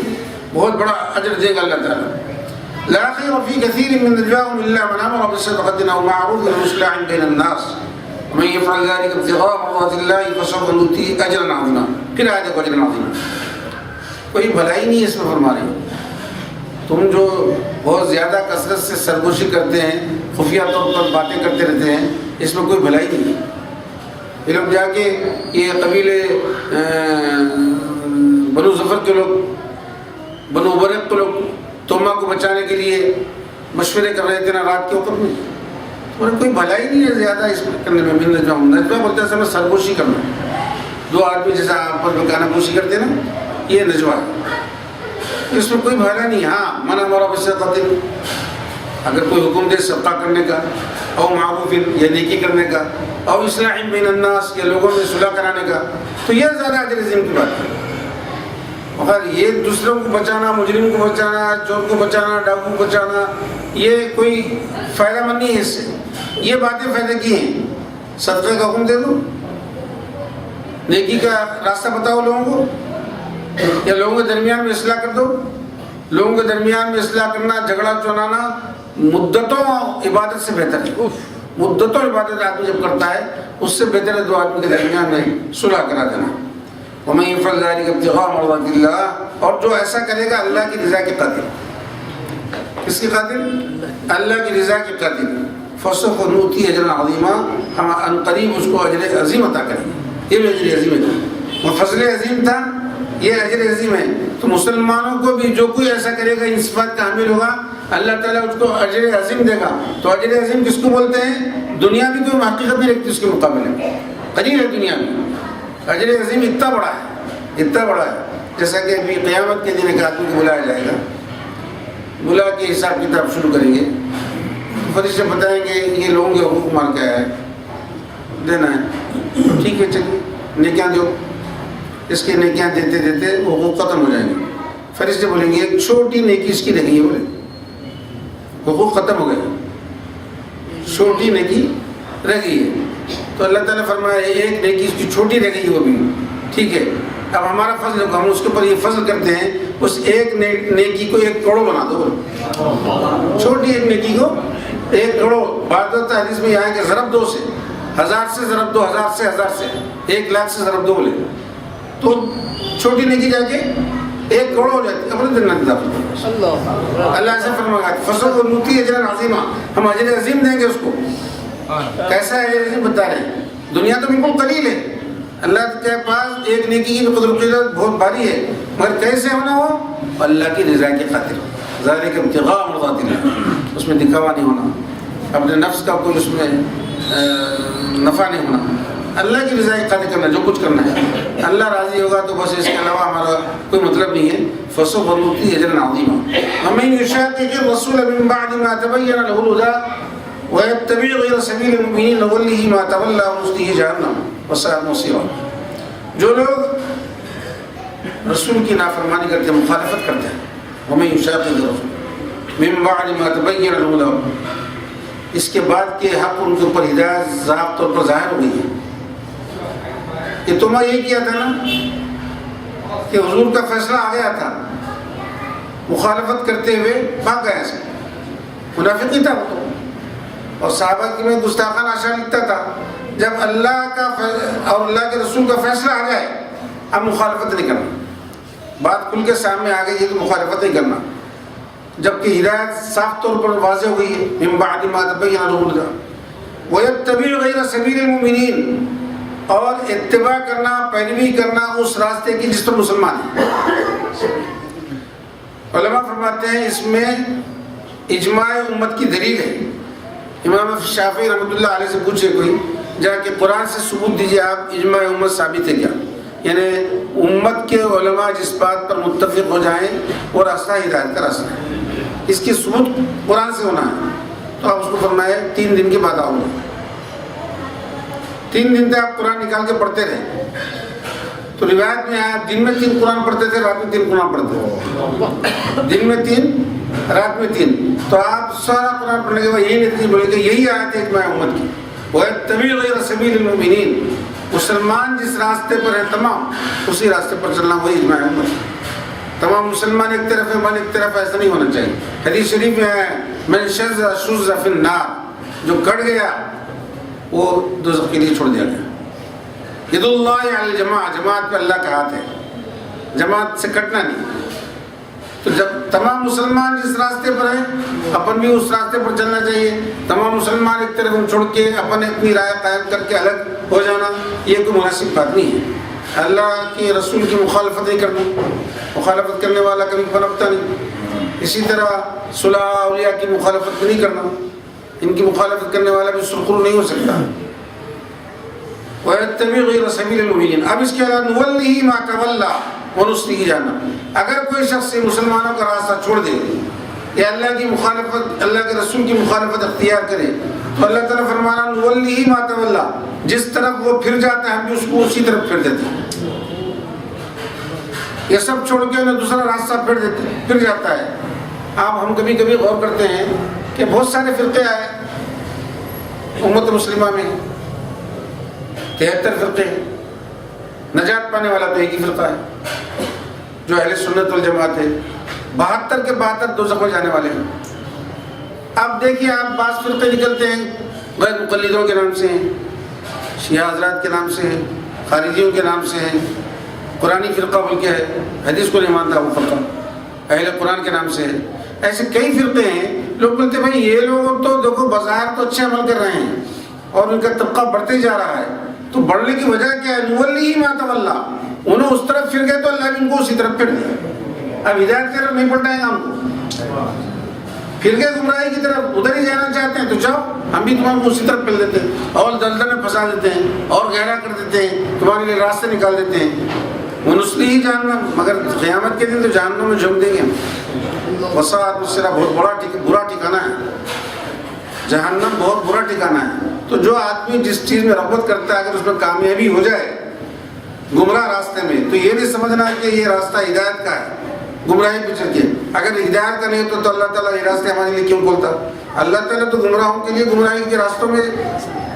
Speaker 1: بہت بڑا اجر دے گا اللہ تعالیٰ۔ لا خیر فی کثیر من نجواہم الا من امر بالصدقۃ او معروف او اصلاح بین الناس ومن یفعل ذلک ابتغاء مرضات اللہ فسوف نؤتیہ اجرا عظیما۔ پھر آیت کو اجرا عظیما، کوئی بھلائی نہیں ہے اس میں فرما رہے۔ تم جو بہت زیادہ کثرت سے سرگوشی کرتے ہیں، خفیہ طور پر باتیں کرتے رہتے ہیں، اس میں کوئی بھلائی نہیں ہے۔ یہ لوگ جا کے یہ قبیلے بنو ظفر کے لوگ، بنو برق کے لوگ توما کو بچانے کے لیے مشورے کر رہے تھے نا رات کے وقت میں، اور کوئی بھلائی نہیں ہے زیادہ اس میں کرنے میں۔ نجوہ بولتے ہیں سمجھ سرگوشی کرنا، دو آدمی جیسا آپس میں گانا گوشی کرتے ہیں نا، یہ نجوہ ہے، اس میں کوئی بھلا نہیں۔ ہاں من امر بالصدقۃ، اگر کوئی حکم دے صدقہ کرنے کا، او معروف یا نیکی کرنے کا، او اصلاح بین الناس یا لوگوں میں صلح کرانے کا، تو یہ زیادہ اجر عظیم کی بات ہے۔ مگر یہ دوسروں کو بچانا، مجرم کو بچانا، چور کو بچانا، ڈاکو کو بچانا، یہ کوئی فائدہ مند نہیں ہے اس سے۔ یہ باتیں فائدہ کی ہیں، صدقے کا حکم دے دو، نیکی کا راستہ بتاؤ لوگوں کو، یا لوگوں کے درمیان میں اصلاح کر دو۔ لوگوں کے درمیان میں اصلاح کرنا، جھگڑا چونانا مدتوں عبادت سے بہتر ہے۔ مدتوں عبادت آدمی جب کرتا ہے اس سے بہتر ہے دو آدمی کے درمیان میں صلح کرا دینا۔ وَمَن يَفْعَلْ ذَلِكَ ابْتِغَاءَ مَرْضَاتِ اللَّهِ، اور جو ایسا کرے گا اللہ کی رضا کے خاطر۔ کس کی خاطر؟ اللہ کی رضا کے خاطر۔ فَسَوْفَ نُؤْتِيهِ أَجْرًا عَظِيمًا، ہم ان قریب اس کو اجر عظیم عطا کریں گے۔ یہ بھی اجر عظیم ہے، وہ فضل عظیم تھا، یہ اجر عظیم ہے۔ تو مسلمانوں کو بھی جو کوئی ایسا کرے گا، ان صفات کا حامل ہوگا، اللہ تعالیٰ اس کو اجر عظیم دے گا۔ تو اجر عظیم کس کو بولتے ہیں؟ دنیا بھی کوئی حقیقت نہیں رکھتی اس کے مقابلے میں، قلیل ہے دنیا میں۔ اجر عظیم اتنا بڑا ہے، اتنا بڑا ہے، جیسا کہ ابھی قیامت کے دن ایک آدمی کو بلایا جائے گا، بلا کے حساب کتاب شروع کریں گے، فرشتے بتائیں گے یہ لوگوں کے حقوق مال کیا ہے، دینا ہے، ٹھیک ہے چلیے نیکیاں دو۔ اس کے نیکیاں دیتے دیتے حقوق ختم ہو جائیں گے، فرشتے بولیں گے ایک چھوٹی نیکی اس کی رہ گئی ہے، بولے حقوق ختم ہو گئے، چھوٹی نیکی رہ گئی ہے۔ تو اللہ تعالیٰ فرمایا ایک نیکی اس کی چھوٹی رہ گئی وہ بھی، ٹھیک ہے، اب ہمارا فضل ہے، ہم اس کے اوپر یہ فضل کرتے ہیں، اس ایک نیکی کو 1 کروڑ بنا دو، چھوٹی ایک نیکی کو 1 کروڑ۔ بات ہوتا ہے حدیث میں یہاں کہ ضرب 2 سے، 1000 سے ضرب 2، 1000 سے 1000 سے، 1 لاکھ سے ضرب 2 بولے، تو چھوٹی نیکی جا کے 1 کروڑ ہو جاتی ہے اپنے جنت داخل. اللہ ایسا فرمایا فسوف نؤتیہ اجرا عظیما, ہم اجر عظیم دیں گے اس کو. کیسا ہے اجر عظیم بتا رہے ہیں. دنیا تو بالکل قلیل ہے, اللہ کے پاس ایک نیکی کی قدرت بہت بھاری ہے, مگر کیسے ہونا ہو اللہ کی رضا کی خاطر. ذالک ابتغاء مرضات اللہ, اس میں دکھاوا نہیں ہونا, اپنے نفس کا کوئی اس میں نفع نہیں ہونا, اللہ کی رضا کی خاطر کرنا جو کچھ کرنا ہے. اللہ راضی ہوگا تو بس, اس کے علاوہ ہمارا کوئی مطلب نہیں ہے. فسوف نؤتیہ اجرا عظیما. ومن یشاقق الرسول من بعد ما تبین له الهدى ويتبع غير سبيل المؤمنين نوله ما تولى ونصله جهنم وساءت مصيرا. جو لوگ رسول کی نافرمانی کرتے ہیں, مخالفت کرتے ہیں, ومن یشاقق الرسول من بعد ما تبین له الهدى, اس کے بعد کہ حق ان کے اوپر ہدایت صاف طور پر ظاہر ہو گئی ہے. یہ تمہیں یہ کیا تھا نا کہ حضور کا فیصلہ آ گیا تھا, مخالفت کرتے ہوئے بھاگ گیا سے. منافقی تھا وہ, اور صحابہ کی میں گستاخانہ اشعار لکھتا تھا. جب اللہ کا اور اللہ کے رسول کا فیصلہ آ جائے اب مخالفت نہیں کرنا, بات کھل کے سامنے آ گئی ہے تو مخالفت نہیں کرنا, جبکہ ہدایت صاف طور پر واضح ہو گئی ہے. من بعد ما تبین له الهدى ويتبع غير سبيل المؤمنين, اور اتباع کرنا, پیروی کرنا اس راستے کی جس پر مسلمان ہیں. علماء فرماتے ہیں اس میں اجماع امت کی دلیل ہے. امام شافعی رحمۃ اللہ علیہ سے پوچھے کوئی جا کے قرآن سے ثبوت دیجیے آپ اجماع امت ثابت ہے کیا, یعنی امت کے علماء جس بات پر متفق ہو جائیں وہ راستہ ہدایت کا راستہ ہے, اس کی ثبوت قرآن سے ہونا ہے. تو آپ اس کو فرمائے 3 دن کے بعد آؤ گے. 3 دن تک آپ قرآن نکال کے پڑھتے رہے. تو روایت میں آیا دن میں 3 قرآن پڑھتے تھے, رات میں 3 قرآن پڑھتے تھے. دن میں 3, رات میں 3. تو آپ سارا قرآن پڑھنے کے بعد یہی نتیجہ بولے کہ یہی آیت ہے اجماع امت کی. وَيَتَّبِعْ غَيْرَ سَبِيلِ الْمُؤْمِنِينَ, مسلمان جس راستے پر ہے تمام اسی راستے پر چلنا, وہی اجماع امت. تمام مسلمان ایک طرف ہے, من ایک طرف, ایسا نہیں ہونا چاہیے. حدیث شریف میں ہے من شذ شذ فی النار, جو کٹ گیا وہ دوزخ کے لیے چھوڑ دیا گیا. ید اللہ علی الجماع, جماعت پہ اللہ کا ہاتھ ہے, جماعت سے کٹنا نہیں. تو جب تمام مسلمان جس راستے پر ہیں اپن بھی اس راستے پر چلنا چاہیے. تمام مسلمان ایک طرف چھوڑ کے اپن اپنی رائے قائم کر کے الگ ہو جانا یہ کوئی مناسب بات نہیں ہے. اللہ کے رسول کی مخالفت نہیں کرنا, مخالفت کرنے والا کبھی پنپتا نہیں. اسی طرح صلح اولیاء کی مخالفت نہیں کرنا, ان کی مخالفت کرنے والا بھی سرخرو نہیں ہو سکتا. وَيَتَّبِعْ غَيْرَ سَبِيلِ الْمُؤْمِنِينَ. اب اس کے علاوہ نُوَلِّهِ مَا تَوَلَّى وَنُصْلِهِ جَهَنَّمَ. اگر کوئی شخص مسلمانوں کا راستہ چھوڑ دے یا اللہ کی مخالفت, اللہ کے رسول کی مخالفت اختیار کرے تو اللہ تعالیٰ فرمانا نُوَلِّهِ مَا تَوَلَّى, جس طرف وہ پھر جاتا ہے ہم بھی اس کو اسی طرف پھر دیتے ہیں. یہ سب چھوڑ کے انہیں دوسرا راستہ پھر جاتا ہے. آپ ہم کبھی کبھی غور کرتے ہیں کہ بہت سارے فرقے آئے امت مسلمہ میں, 73 فرقے ہیں. نجات پانے والا تو ایک ہی فرقہ ہے جو اہل سنت والجماعت ہے. 72 کے 72 دوزخ میں جانے والے ہیں. اب دیکھیے آپ بعض فرقے نکلتے ہیں غیر مقلدوں کے نام سے ہیں, شیعہ حضرات کے نام سے ہیں, خارجیوں کے نام سے ہیں, قرآنی فرقہ بول کے ہے, حدیث کو نہیں مانتا وہ فرقہ, اہل قرآن کے نام سے ہے. ایسے کئی فرقے ہیں. لوگ بولتے بھائی یہ لوگ تو دیکھو بظاہر تو اچھے عمل کر رہے ہیں اور ان کا طبقہ بڑھتے جا رہا ہے, تو بڑھنے کی وجہ کیا ہے؟ نُوَلِّهِ مَا تَوَلَّى, انہوں اس طرف پھر گئے تو اللہ بھی ان کو اسی طرف پھر دیا. اب ہدایت کی طرف نہیں پلٹائیں گے ہم کو, پھر گئے گمراہی کی طرف, ادھر ہی جانا چاہتے ہیں تو جاؤ, ہم بھی تمہارے کو اسی طرف پھیل دیتے ہیں اور دلدل میں پھنسا دیتے ہیں اور گہرا کر دیتے ہیں, تمہارے لیے راستے نکال دیتے ہیں. وَنُصْلِهِ جَهَنَّمَ, مگر قیامت کے دن تو جہنم میں جھونک دیں گے ہم. وَسَاءَتْ مَصِيرًا, بہت برا ٹھکانہ ہے جہنم, بہت برا ٹھکانہ ہے. تو جو آدمی جس چیز میں رغبت کرتا ہے اگر اس میں کامیابی ہو جائے گمراہ راستے میں تو یہ نہیں سمجھنا کہ یہ راستہ ہدایت کا ہے, گمراہی پہ چل کے. اگر ہدایت کا نہیں تو اللہ تعالیٰ یہ راستے ہمارے لیے کیوں کھولتا؟ اللہ تعالیٰ تو گمراہوں کے لیے گمراہی کے راستوں میں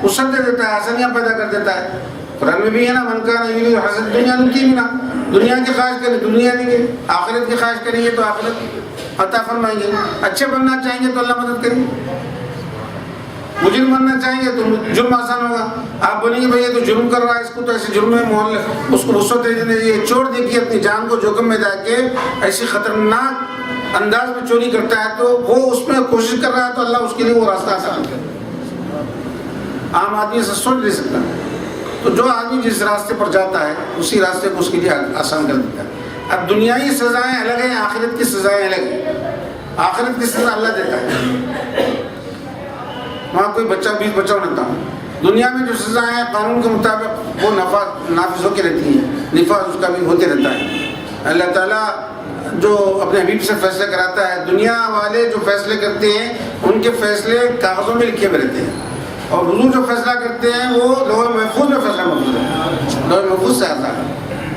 Speaker 1: وسعت دے دیتا ہے, آسانیاں پیدا کر دیتا ہے. قرآن میں بھی ہے نا, من کان یرید الحیاۃ الدنیا نؤتیہ منہا, دنیا کی خواہش کریں دنیا دیں گے, آخرت کی خواہش کریں گے تو آخرت عطا فرمائیں گے, اچھے بننا چاہیں گے تو اللہ مدد کریں گے. مجرم بننا چاہیں گے تو جرم آسان ہوگا. آپ بولیں گے بھائی یہ تو جرم کر رہا ہے، اس کو تو ایسے جرم میں اس کو رشوت دے دینے یہ چھوڑ دے کہ اپنی جان کو جوخم میں جا کے ایسی خطرناک انداز میں چوری کرتا ہے تو وہ اس میں کوشش کر رہا ہے تو اللہ اس کے لیے وہ راستہ آسان کرے. عام آدمی ایسا سوچ نہیں سکتا. تو جو آدمی جس راستے پر جاتا ہے اسی راستے کو اس کے لیے آسان کر دیتا ہے. اب دنیائی سزائیں الگ ہیں، آخرت کی سزائیں الگ ہیں. آخرت کی سزا اللہ دیتا ہے. وہاں کوئی بچہ 20 بچہ ہوتا ہے. دنیا میں جو سزائیں ہیں قانون کے مطابق وہ نافذ ہوتی رہتی ہیں، نفاذ اس کا بھی ہوتے رہتا ہے. اللہ تعالیٰ جو اپنے حبیب سے فیصلے کراتا ہے، دنیا والے جو فیصلے کرتے ہیں ان کے فیصلے کاغذوں میں لکھے ہوئے رہتے ہیں، اور حضور جو فیصلہ کرتے ہیں وہ لوح محفوظ میں فیصلہ موجود ہے، لوح محفوظ سے آتا ہے.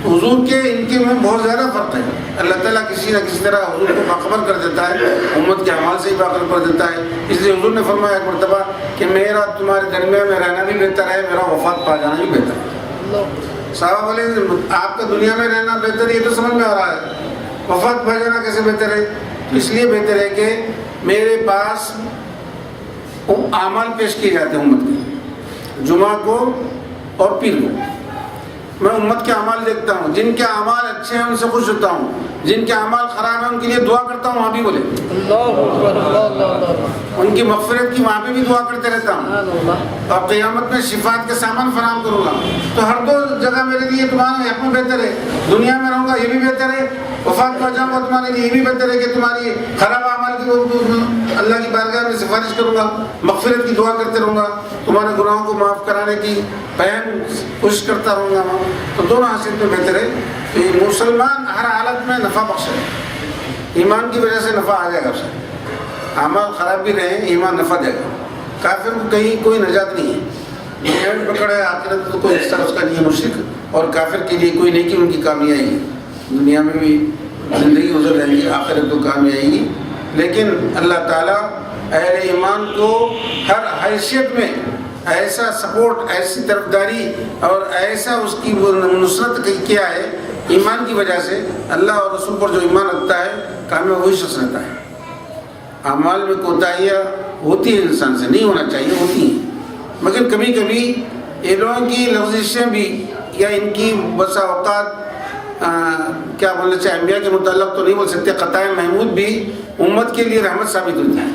Speaker 1: تو حضور کے ان کے میں بہت زیادہ فرق ہے. اللہ تعالیٰ کسی نہ کسی طرح حضور کو باخبر کر دیتا ہے، امت کے اعمال سے ہی باخبر کر دیتا ہے. اس لیے حضور نے فرمایا ایک مرتبہ کہ میرا تمہارے درمیان میں رہنا بھی بہتر ہے، میرا وفات پا جانا بھی بہتر ہے. صحابہ بولے آپ کا دنیا میں رہنا بہتر ہے، یہ تو سمجھ میں آ رہا ہے، وفات پا جانا کیسے بہتر ہے؟ تو اس لیے بہتر ہے کہ میرے پاس اعمال پیش کیے جاتے ہیں امت کے، جمعہ کو اور پیر کو. میں امت کے اعمال دیکھتا ہوں، جن کے اعمال اچھے ہیں ان سے خوش ہوتا ہوں، جن کے اعمال خراب ہیں ان کے لیے دعا کرتا ہوں. وہاں بھی بولے ان کی مغفرت کی، وہاں پہ بھی دعا کرتے رہتا ہوں. اور قیامت میں شفاعت کے سامان فراہم کروں گا. تو ہر دو جگہ میرے لیے تمہارے حق میں بہتر ہے. دنیا میں رہوں گا یہ بھی بہتر ہے، وفات پا جاؤں گا تمہارے لیے یہ بھی بہتر ہے کہ تمہاری خراب اعمال کی اللہ کی بارگاہ میں سفارش کروں گا، مغفرت کی دعا کرتے رہوں گا، تمہارے گناہوں کو معاف کرانے کی پہن کوشش کرتا رہوں گا. تو دونوں حیثیت میں بہتر ہے. تو یہ مسلمان ہر حالت میں نفع بخش ہے. ایمان کی وجہ سے نفع آ جائے گا اسے، اعمال خراب بھی رہے ایمان نفع دے گا. کافر کو کہیں کوئی نجات نہیں ہے، دنیا میں پکڑ ہے، آخرت تو کوئی حصہ اس کا نہیں ہے. مشرک اور کافر کے لیے کوئی نہیں کہ ان کی کامیابی ہے، دنیا میں بھی زندگی گزر رہے گی، آخرت تو کامیابی آئے گی. لیکن اللہ تعالیٰ اہل ایمان کو ہر حیثیت میں ایسا سپورٹ، ایسی طرفداری اور ایسا اس کی نصرت کیا ہے ایمان کی وجہ سے. اللہ اور رسول پر جو ایمان رکھتا ہے کامیاب وہی شخص رہتا ہے. اعمال میں کوتاہیاں ہوتی ہیں، انسان سے نہیں ہونا چاہیے، ہوتی ہیں، مگر کبھی کبھی یہ لوگوں کی لفظشیں بھی یا ان کی بسا اوقات کیا بولنا چاہیے، انبیاء کے متعلق تو نہیں بول سکتے، قطائع محمود بھی امت کے لیے رحمت ثابت ہوتی ہے.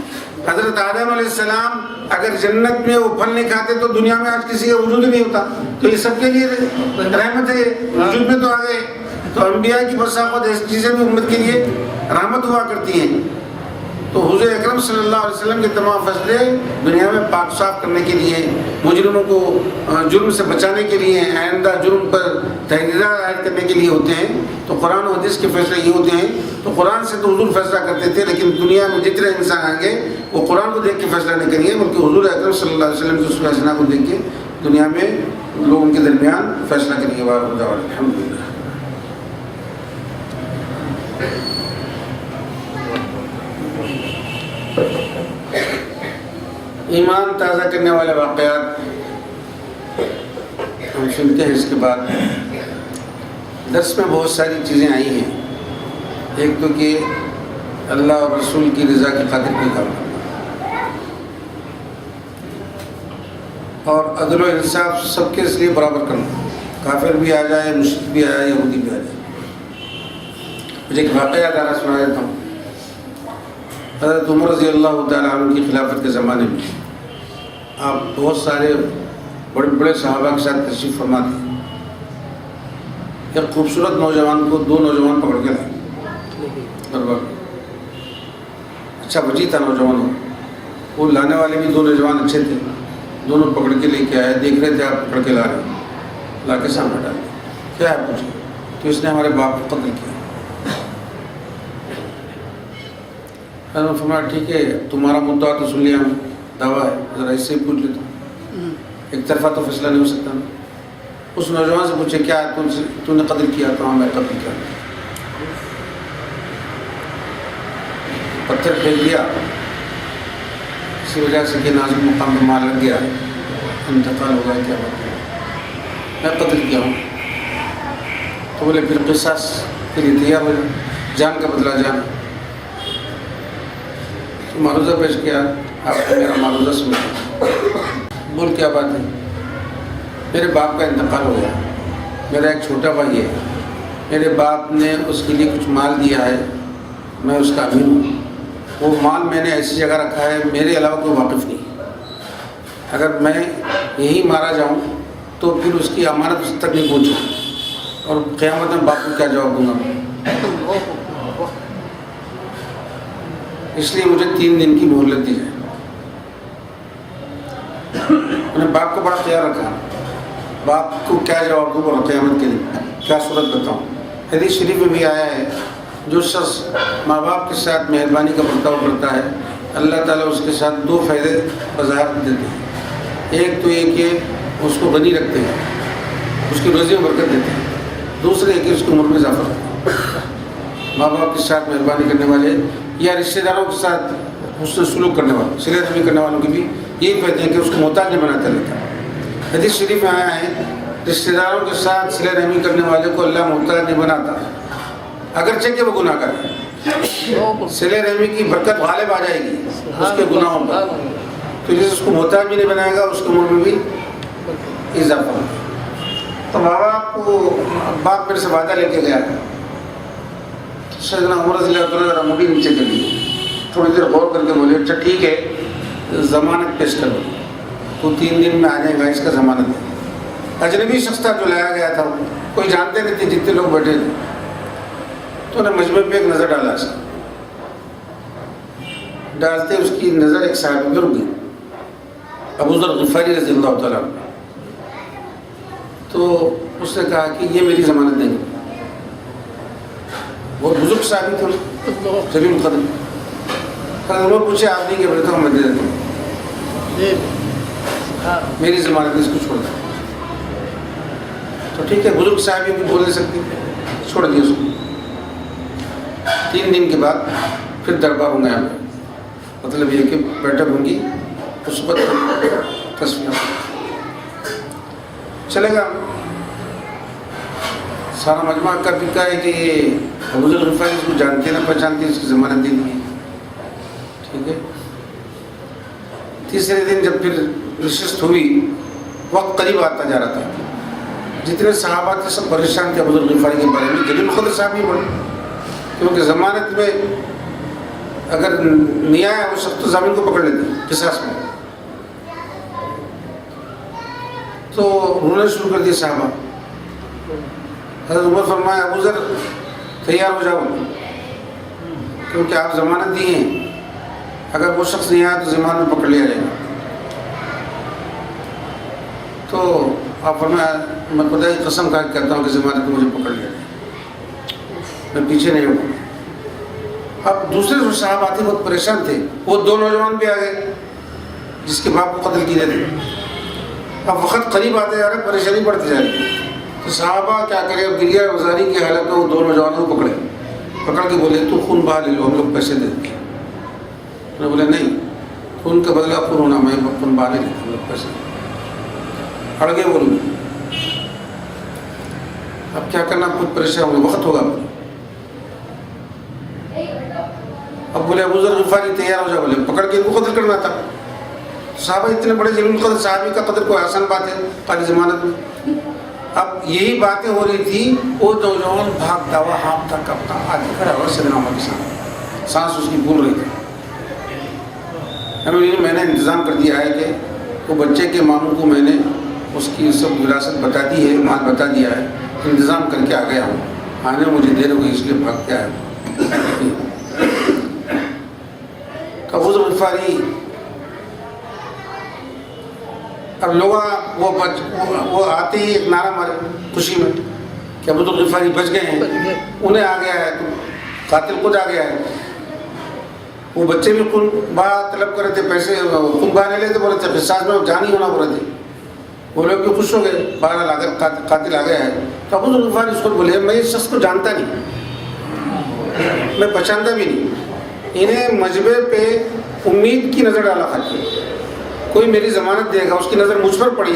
Speaker 1: حضرت آدم علیہ السلام اگر جنت میں وہ پھل نہیں کھاتے تو دنیا میں آج کسی کا وجود ہی نہیں ہوتا. تو یہ سب کے لیے رحمت ہے، وجود میں تو آ گئے. تو انبیاء کی بساوت ایسی چیزیں بھی امت کے لیے رحمت ہوا کرتی ہیں. تو حضور اکرم صلی اللہ علیہ وسلم کے تمام فیصلے دنیا میں پاک صاف کرنے کے لیے، مجرموں کو جرم سے بچانے کے لیے، آئندہ جرم پر تحریرات عائد کرنے کے لیے ہوتے ہیں. تو قرآن و حدیث کے فیصلے یہ ہوتے ہیں. تو قرآن سے تو حضور فیصلہ کرتے تھے، لیکن دنیا میں جتنے انسان آئیں گے وہ قرآن کو دیکھ کے فیصلہ نہیں کریں گے، بلکہ حضور اکرم صلی اللہ علیہ وسلم کے اس فیصلہ کو دیکھ کے دنیا میں لوگوں کے درمیان فیصلہ کریں گے. الحمدللہ. ایمان تازہ کرنے والے واقعات ہم سنتے ہیں. اس کے بعد درس میں بہت ساری چیزیں آئی ہیں. ایک تو کہ اللہ اور رسول کی رضا کی خاطر کوئی کام کرنا، اور عدل و انصاف سب کے اس لیے برابر کرنا، کافر بھی آ جائے، مشرک بھی آ جائے، یہودی بھی آ جائے. مجھے ایک واقعہ یاد آ رہا، سنا دیتا ہوں. حضرت عمر رضی اللہ تعالیٰ عنہ کی خلافت کے زمانے میں آپ بہت سارے بڑے بڑے صحابہ کے ساتھ تشریف فرما تھے. ایک خوبصورت نوجوان کو دو نوجوان پکڑ کے لائے. اچھا وجی تھا نوجوان، وہ لانے والے بھی دو نوجوان اچھے تھے. دونوں پکڑ کے لے کے آئے، دیکھ رہے تھے آپ پکڑ کے لا رہے ہیں، لا کے سامنے ڈال دیا. کیا ہے پوچھے؟ تو اس نے ہمارے باپ کو قتل کیا. فرمایا ٹھیک ہے، تمہارا مدعا تو سن لیا، ہم دعویٰ ہے، ذرا اس سے ہی پوچھ لیتا ہوں، ایک طرفہ تو فیصلہ نہیں ہو سکتا. اس نوجوان سے پوچھے کیا تو نے قتل کیا؟ تو ہاں میں قتل کیا. پتھر پھینک دیا، اسی وجہ سے کہ نازک مقام پر مار لگ گیا، انتقال ہو گیا. کیا بات ہے؟ میں قتل کیا ہوں. تو بولے پھر قصاص کے لیے تیار ہو جان کا بدلہ جان. معروضہ پیش کیا. آپ میرا معروضہ سنیں. بول کیا بات ہے؟ میرے باپ کا انتقال ہو گیا. میرا ایک چھوٹا بھائی ہے. میرے باپ نے اس کے لیے کچھ مال دیا ہے. میں اس کا امین ہوں. وہ مال میں نے ایسی جگہ رکھا ہے میرے علاوہ کوئی واقف نہیں. اگر میں یہی مارا جاؤں تو پھر اس کی امانت اس تک نہیں پہنچی اور قیامت میں باپ کو کیا جواب دوں گا؟ اس لیے مجھے 3 دن کی مہلت دی جائے. میں نے باپ کو بڑا خیال رکھا. باپ کو کیا جواب دوں اور قیامت کے لیے کیا صورت بتاؤں؟ حدیث شریف میں بھی آیا ہے جو شخص ماں باپ کے ساتھ مہربانی کا برتاؤ کرتا ہے اللہ تعالیٰ اس کے ساتھ 2 فائدے بظاہر دیتے ہیں. ایک تو یہ کہ اس کو غنی رکھتے ہیں, اس کی روزی میں برکت دیتے ہیں. دوسرے یہ کہ اس کی عمر میں اضافہ کرتے ہیں. ماں باپ کے ساتھ مہربانی کرنے والے یا رشتہ داروں کے ساتھ حسن سلوک کرنے والے, صلہ رحمی کرنے والوں کی بھی یہی فائدے ہیں کہ اس کو محتاج نہیں بناتا رہتا. حدیث شریف میں آیا ہے رشتہ داروں کے ساتھ صلہ رحمی کرنے والے کو اللہ محتاج نہیں بناتا اگرچہ کہ وہ گناہ کرے. صلہ رحمی کی برکت غالب آ جائے گی اس کے گناہوں پر, تو جس اس کو محتاج بھی نہیں بنائے گا اس کی عمر میں بھی اضافہ ہوگا. تو باپ میرے سے وعدہ لے کے گیا ہے. سیدنا عمر رضی اللہ تعالیٰ ذرا مٹھی نیچے کر لی, تھوڑی دیر غور کر کے بولے اچھا ٹھیک ہے ضمانت پیش کر دو تو 3 دن میں آ جائے گا اس کا ضمانت ہے. اجنبی شخص تھا جو لایا گیا تھا, کوئی جانتے نہیں تھے جتنے لوگ بیٹھے تھے. تو نے مجمع پہ ایک نظر ڈالا. ڈالتے اس کی نظر ایک صحابی پہ رک گئی, ابو ذر غفاری رضی اللہ تعالیٰ. تو اس نے کہا کہ یہ میری ضمانت دیں گے. بہت بزرگ صحابی تھے, جلیل القدر. میں پوچھے آپ نہیں کہ بولے تو میں دے دیتا ہوں, میری ضمانت اس کو چھوڑ دیں. تو ٹھیک ہے, بزرگ صحابی بھی بول نہیں سکتی, چھوڑ دیا اس کو. 3 دن کے بعد پھر دربار ہوں گے یہاں پہ, مطلب یہ کہ بیٹھک ہوں گی, اس وقت تصویر چلے گا. سارا مجمع کا فکا ہے کہ یہ ابو ذر غفاری اس کو جانتے نہ پہچانتے, اس کی ضمانت دی نہیں. ٹھیک ہے. تیسرے دن جب پھر نشست ہوئی, وقت قریب آتا جا رہا تھا. جتنے صحابہ تھے سب پریشان تھے ابو ذر غفاری کے بارے میں. جلیل القدر صاحب ہی بڑے, کیونکہ ضمانت میں اگر نہیں آیا وہ سخت تو ضامن کو پکڑ لیتے قصاص میں. تو رونا شروع کر دیا صحابہ. حضرت عمر فرمایا ابو ذر تیار ہو جاؤ کیونکہ آپ ضمانت دی ہیں, اگر وہ شخص نہیں آیا تو ضمانت میں پکڑ لیا جائے گا. تو آپ فرمایا میں خدا کی قسم کھا کے کہتا ہوں کہ ضمانت میں مجھے پکڑ لیا جائے, میں پیچھے نہیں ہوں. اب دوسرے جو صاحب آتے بہت پریشان تھے, وہ 2 نوجوان بھی آ گئے جس کے باپ کو قتل کیے تھے. اب وقت قریب آتے جا رہے, پریشانی بڑھتی جا رہی. تو صحابہ کیا کرے, اب گریہ وزاری کی حالت میں وہ 2 نوجوانوں کو پکڑ کے بولے تو خون بہا لے لو, ہم لوگ پیسے دے دیں. انہوں نے بولے نہیں, خون کا بدلہ خون ہونا, میں خون بہا نہیں دیتا, ہم لوگ پیسے اڑ گئے. بولوں اب کیا کرنا, خود پریشان ہو گئے, وقت ہوگا. اب بولے ابو ذر غفاری تیار ہو جا, بولے پکڑ کے ان کو قتل کرنا تھا. صحابہ اتنے بڑے جلیل القدر صحابی کا قتل کوئی آسان بات ہے خالی ضمانت میں. اب یہی باتیں ہو رہی تھی, وہ نوجوان بھاگتا ہوا ہانپتا کپتا آگے کھڑا ہوا سیدنا عمر کے سامنے, سانس اس کی پھول رہی تھی. میں نے انتظام کر دیا ہے کہ وہ بچے کے ماموں کو میں نے اس کی سب وراثت بتا دی ہے, مال بتا دیا ہے, انتظام کر کے آ گیا ہوں, آنے میں مجھے دیر ہو گئی اس لیے بھاگ کے آیا. ابو ذر غفاری اب لوگ وہ آتے ہی ایک نعرہ مارے خوشی میں کہ ابو ذر غفاری بچ گئے ہیں, انہیں آ گیا ہے, قاتل خود آ گیا ہے. وہ بچے بھی خون بہا طلب کر رہے تھے, پیسے خون بہانے لے تھے, بولے تھے قصاص میں جان ہی ہونا بول رہے تھے. وہ لوگ بھی خوش ہو گئے, بہرحال اگر قاتل آ گیا ہے. تو ابو ذر غفاری اس کو بولے میں اس شخص کو جانتا نہیں, میں پہچانتا بھی نہیں. انہیں مجبے پہ امید کی نظر ڈالا خالی, کوئی میری ضمانت دے گا, اس کی نظر مجھ پر پڑی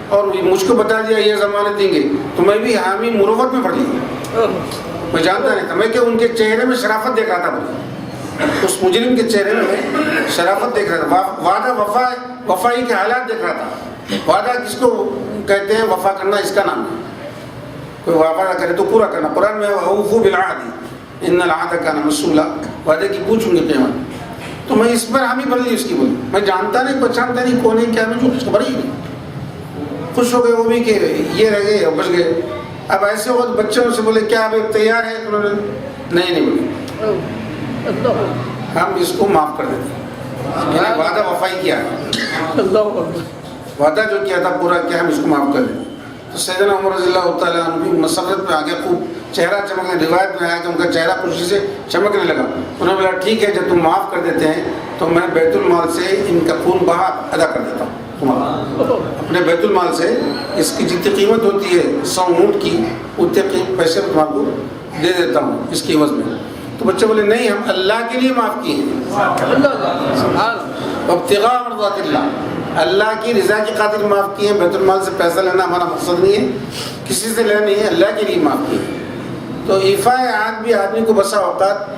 Speaker 1: اور مجھ کو بتا دیا یہ ضمانت دیں گے, تو میں بھی حامی مروت میں پڑ گئی. میں جانتا نہیں تھا, میں کہ ان کے چہرے میں شرافت دیکھا تھا. اس مجرم کے چہرے میں شرافت دیکھ رہا تھا، وعدہ وفائی کے حالات دیکھ رہا تھا۔ وعدہ کس کو کہتے ہیں؟ وفا کرنا اس کا نام ہے۔ کوئی وعدہ کرے تو پورا کرنا۔ قرآن میں اوفوا بالعہد ان العہد کان مسئولا، وعدے کی پوچھوں گی قیامت۔ تو میں اس پر حامی بن لی، اس کی بولی میں جانتا نہیں پہچانتا نہیں کون ہے کیا، میں کچھ خبر ہی نہیں۔ خوش ہو گئے وہ بھی کہ یہ رہ گئے اور بچ گئے۔ اب ایسے ہو تو بچوں سے بولے کیا اب تیار ہے؟ انہوں نے نہیں بولے ہم اس کو معاف کر دیتے ہیں، یعنی وعدہ وفائی کیا ہے، وعدہ جو کیا تھا پورا کیا، ہم اس کو معاف کر دیتے ہیں۔ تو سیدنا عمر رضی اللہ تعالیٰ عنہ بھی مسرت میں آگے خوب چہرہ چمکنے، روایت میں آیا کہ ان کا چہرہ خوشی سے چمکنے لگا۔ انہوں نے بولا ٹھیک ہے جب تم معاف کر دیتے ہیں تو میں بیت المال سے ان کا خون بہا ادا کر دیتا ہوں تمہارا، اپنے بیت المال سے اس کی جتنی قیمت ہوتی ہے 100 اونٹ کی اتنے پیسے تمہارے کو دے دیتا ہوں اس کی عوض میں۔ تو بچے بولے نہیں ہم اللہ کے لیے معاف کیے ہیں، ابتغاء مرضات اللہ، اللہ کی رضا کی خاطر معاف کیے ہیں۔ بیت المال سے پیسہ لینا ہمارا مقصد نہیں ہے، کسی سے لینا نہیں ہے، اللہ کے لیے معاف کیے ہیں۔ تو ایفاء عہد بھی آدمی کو بسا اوقات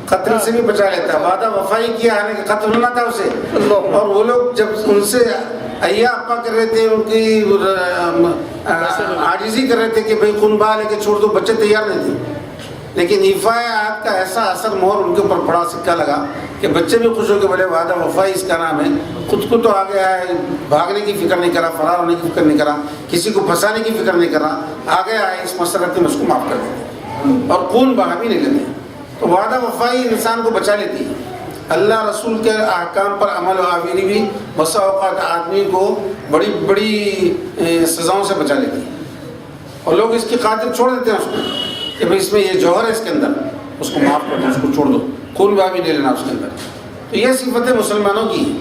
Speaker 1: قتل سے بھی بچا لیتا ہے۔ وعدہ وفائی کیا ہے کہ قتل ہونا تھا اسے، اور وہ لوگ جب ان سے ایا اپا کر رہے تھے، ان کی عاجزی کر رہے تھے کہ بھائی خون بہا لے کے چھوڑ دو، بچے تیار نہیں تھے۔ لیکن ایفاء عہد کا ایسا اثر مہر ان کے اوپر پڑا، سکہ لگا کہ بچے بھی خوش ہو کے بولے وعدہ وفائی اس کا نام ہے۔ خود کو تو آ گیا ہے، بھاگنے کی فکر نہیں کرا، فرار ہونے کی فکر نہیں کرا، کسی کو پھنسانے کی فکر نہیں کرا، آ گیا ہے اس مسرت میں اس کو معاف کر دیتے اور خون بہا بھی نہیں لیتے۔ تو وعدہ وفائی انسان کو بچا لیتی ہے۔ اللہ رسول کے احکام پر عمل و آوری بھی بسا اوقات آدمی کو بڑی بڑی سزاؤں سے بچا لیتی ہے، اور لوگ اس کی خاطر چھوڑ دیتے ہیں اس کو کہ بھائی اس میں یہ جوہر ہے اس کے اندر، اس کو معاف کر دو، اس کو چھوڑ دو، خون بہا بھی نہیں لینا اس کے اندر۔ تو یہ صفتیں مسلمانوں کی ہیں۔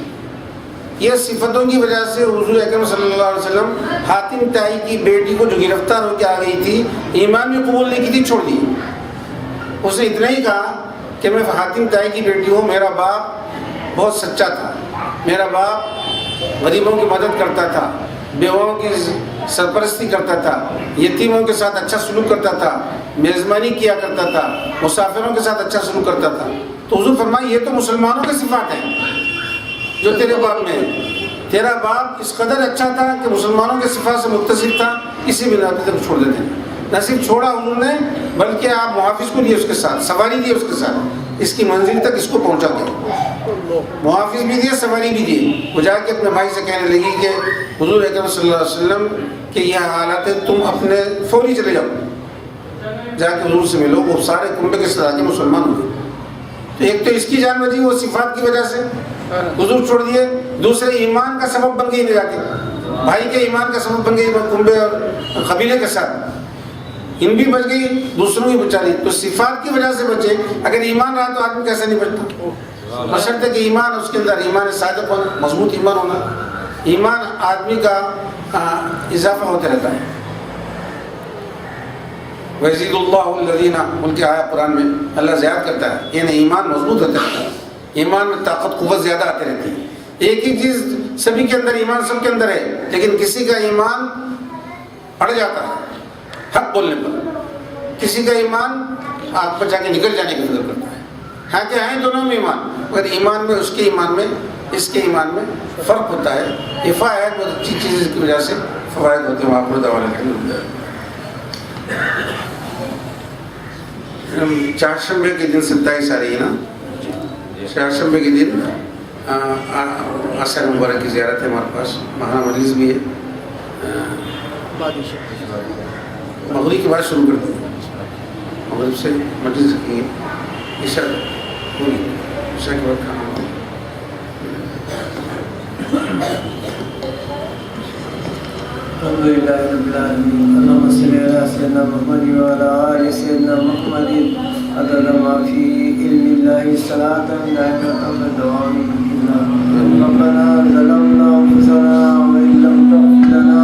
Speaker 1: یہ صفتوں کی وجہ سے حضور اکرم صلی اللہ علیہ وسلم حاتم طائی کی بیٹی کو جو گرفتار ہو کے آ گئی تھی، ایمان بھی قبول نہیں کی تھی، چھوڑ دی۔ اس نے اتنا ہی کہا کہ میں حاتم طائی کی بیٹی ہوں، میرا باپ بہت سچا تھا، میرا باپ غریبوں کی مدد کرتا تھا، بیواؤں کی سرپرستی کرتا تھا، یتیموں کے ساتھ اچھا سلوک کرتا تھا، میزبانی کیا کرتا تھا، مسافروں کے ساتھ اچھا سلوک کرتا تھا۔ تو حضور فرمائے یہ تو مسلمانوں کی صفات ہیں جو تیرے باپ میں ہے۔ تیرا باپ اس قدر اچھا تھا کہ مسلمانوں کے صفات سے متصف تھا، اسی بنا پہ تک چھوڑ دیتے ہیں۔ نہ صرف چھوڑا حضور نے، بلکہ آپ محافظ کو دیے اس کے ساتھ، سواری دی اس کے ساتھ، اس کی منزل تک اس کو پہنچا دیا، محافظ بھی دیے، سواری بھی دی۔ وہ جا کے اپنے بھائی سے کہنے لگی کہ حضور اکرم صلی اللہ علیہ وسلم کہ یہ حالات ہے، تم اپنے فوری چلے جاؤ، جا کے حضور سے ملو۔ وہ سارے کنبے کے ساتھ کے مسلمان ہوئے۔ تو ایک تو اس کی جان بچی وہ صفات کی وجہ سے، حضور چھوڑ دیے۔ دوسرے ایمان کا سبب بن گئی، جا کے بھائی کے ایمان کا سبب بن گئی کنبے اور قبیلے کے ساتھ، ان بھی بچ گئی، دوسروں بھی بچا لی۔ تو صفات کی وجہ سے بچے۔ اگر ایمان رہا تو آدمی کیسے نہیں بچتا؟ بشرطے کہ ایمان اس کے اندر، ایمان صادق ہونا، مضبوط ایمان ہونا، ایمان آدمی کا اضافہ ہوتے رہتا ہے۔ وَيَزِيدُ اللَّهُ الَّذِينَ، ان کی آیا قرآن میں اللہ زیادہ کرتا ہے، یعنی ایمان مضبوط ہوتا رہتا ہے، ایمان میں طاقت قوت زیادہ آتے رہتی ہے۔ ایک ہی چیز سبھی کے اندر، ایمان سب کے اندر ہے، لیکن کسی کا ایمان اڑ جاتا ہے حق بولنے پر، کسی کا ایمان آگ پر جا کے نکل جانے کی فکر کرتا ہے۔ ہاں کہ ہیں دونوں میں ایمان، مگر ایمان میں، اس کے ایمان میں، اس کے ایمان میں فرق ہوتا ہے۔ ایفاء عہد بہت اچھی چیز کی وجہ سے فوائد ہوتے ہیں۔ آپ چہارشنبے کے دن 27 آ رہی ہے نا، چہارشنبے کے دن عصر مبارک کی زیارت ہے ہمارے پاس، ماہانہ مجلس بھی ہے۔ مغرب کے بعد شروع کر دیں، مغرب سے مجلس رکھیں گے، عشاء پوری، عشاء کے بعد کھانا۔
Speaker 2: الحمد للہ رب العالمین، اللہم صلی علی سیدنا محمد وعلی آل سیدنا محمد عدد ما فی علم اللہ صلاۃ دائمۃ بدوام اللہ۔ ربنا ظلمنا انفسنا وان لم تغفر لنا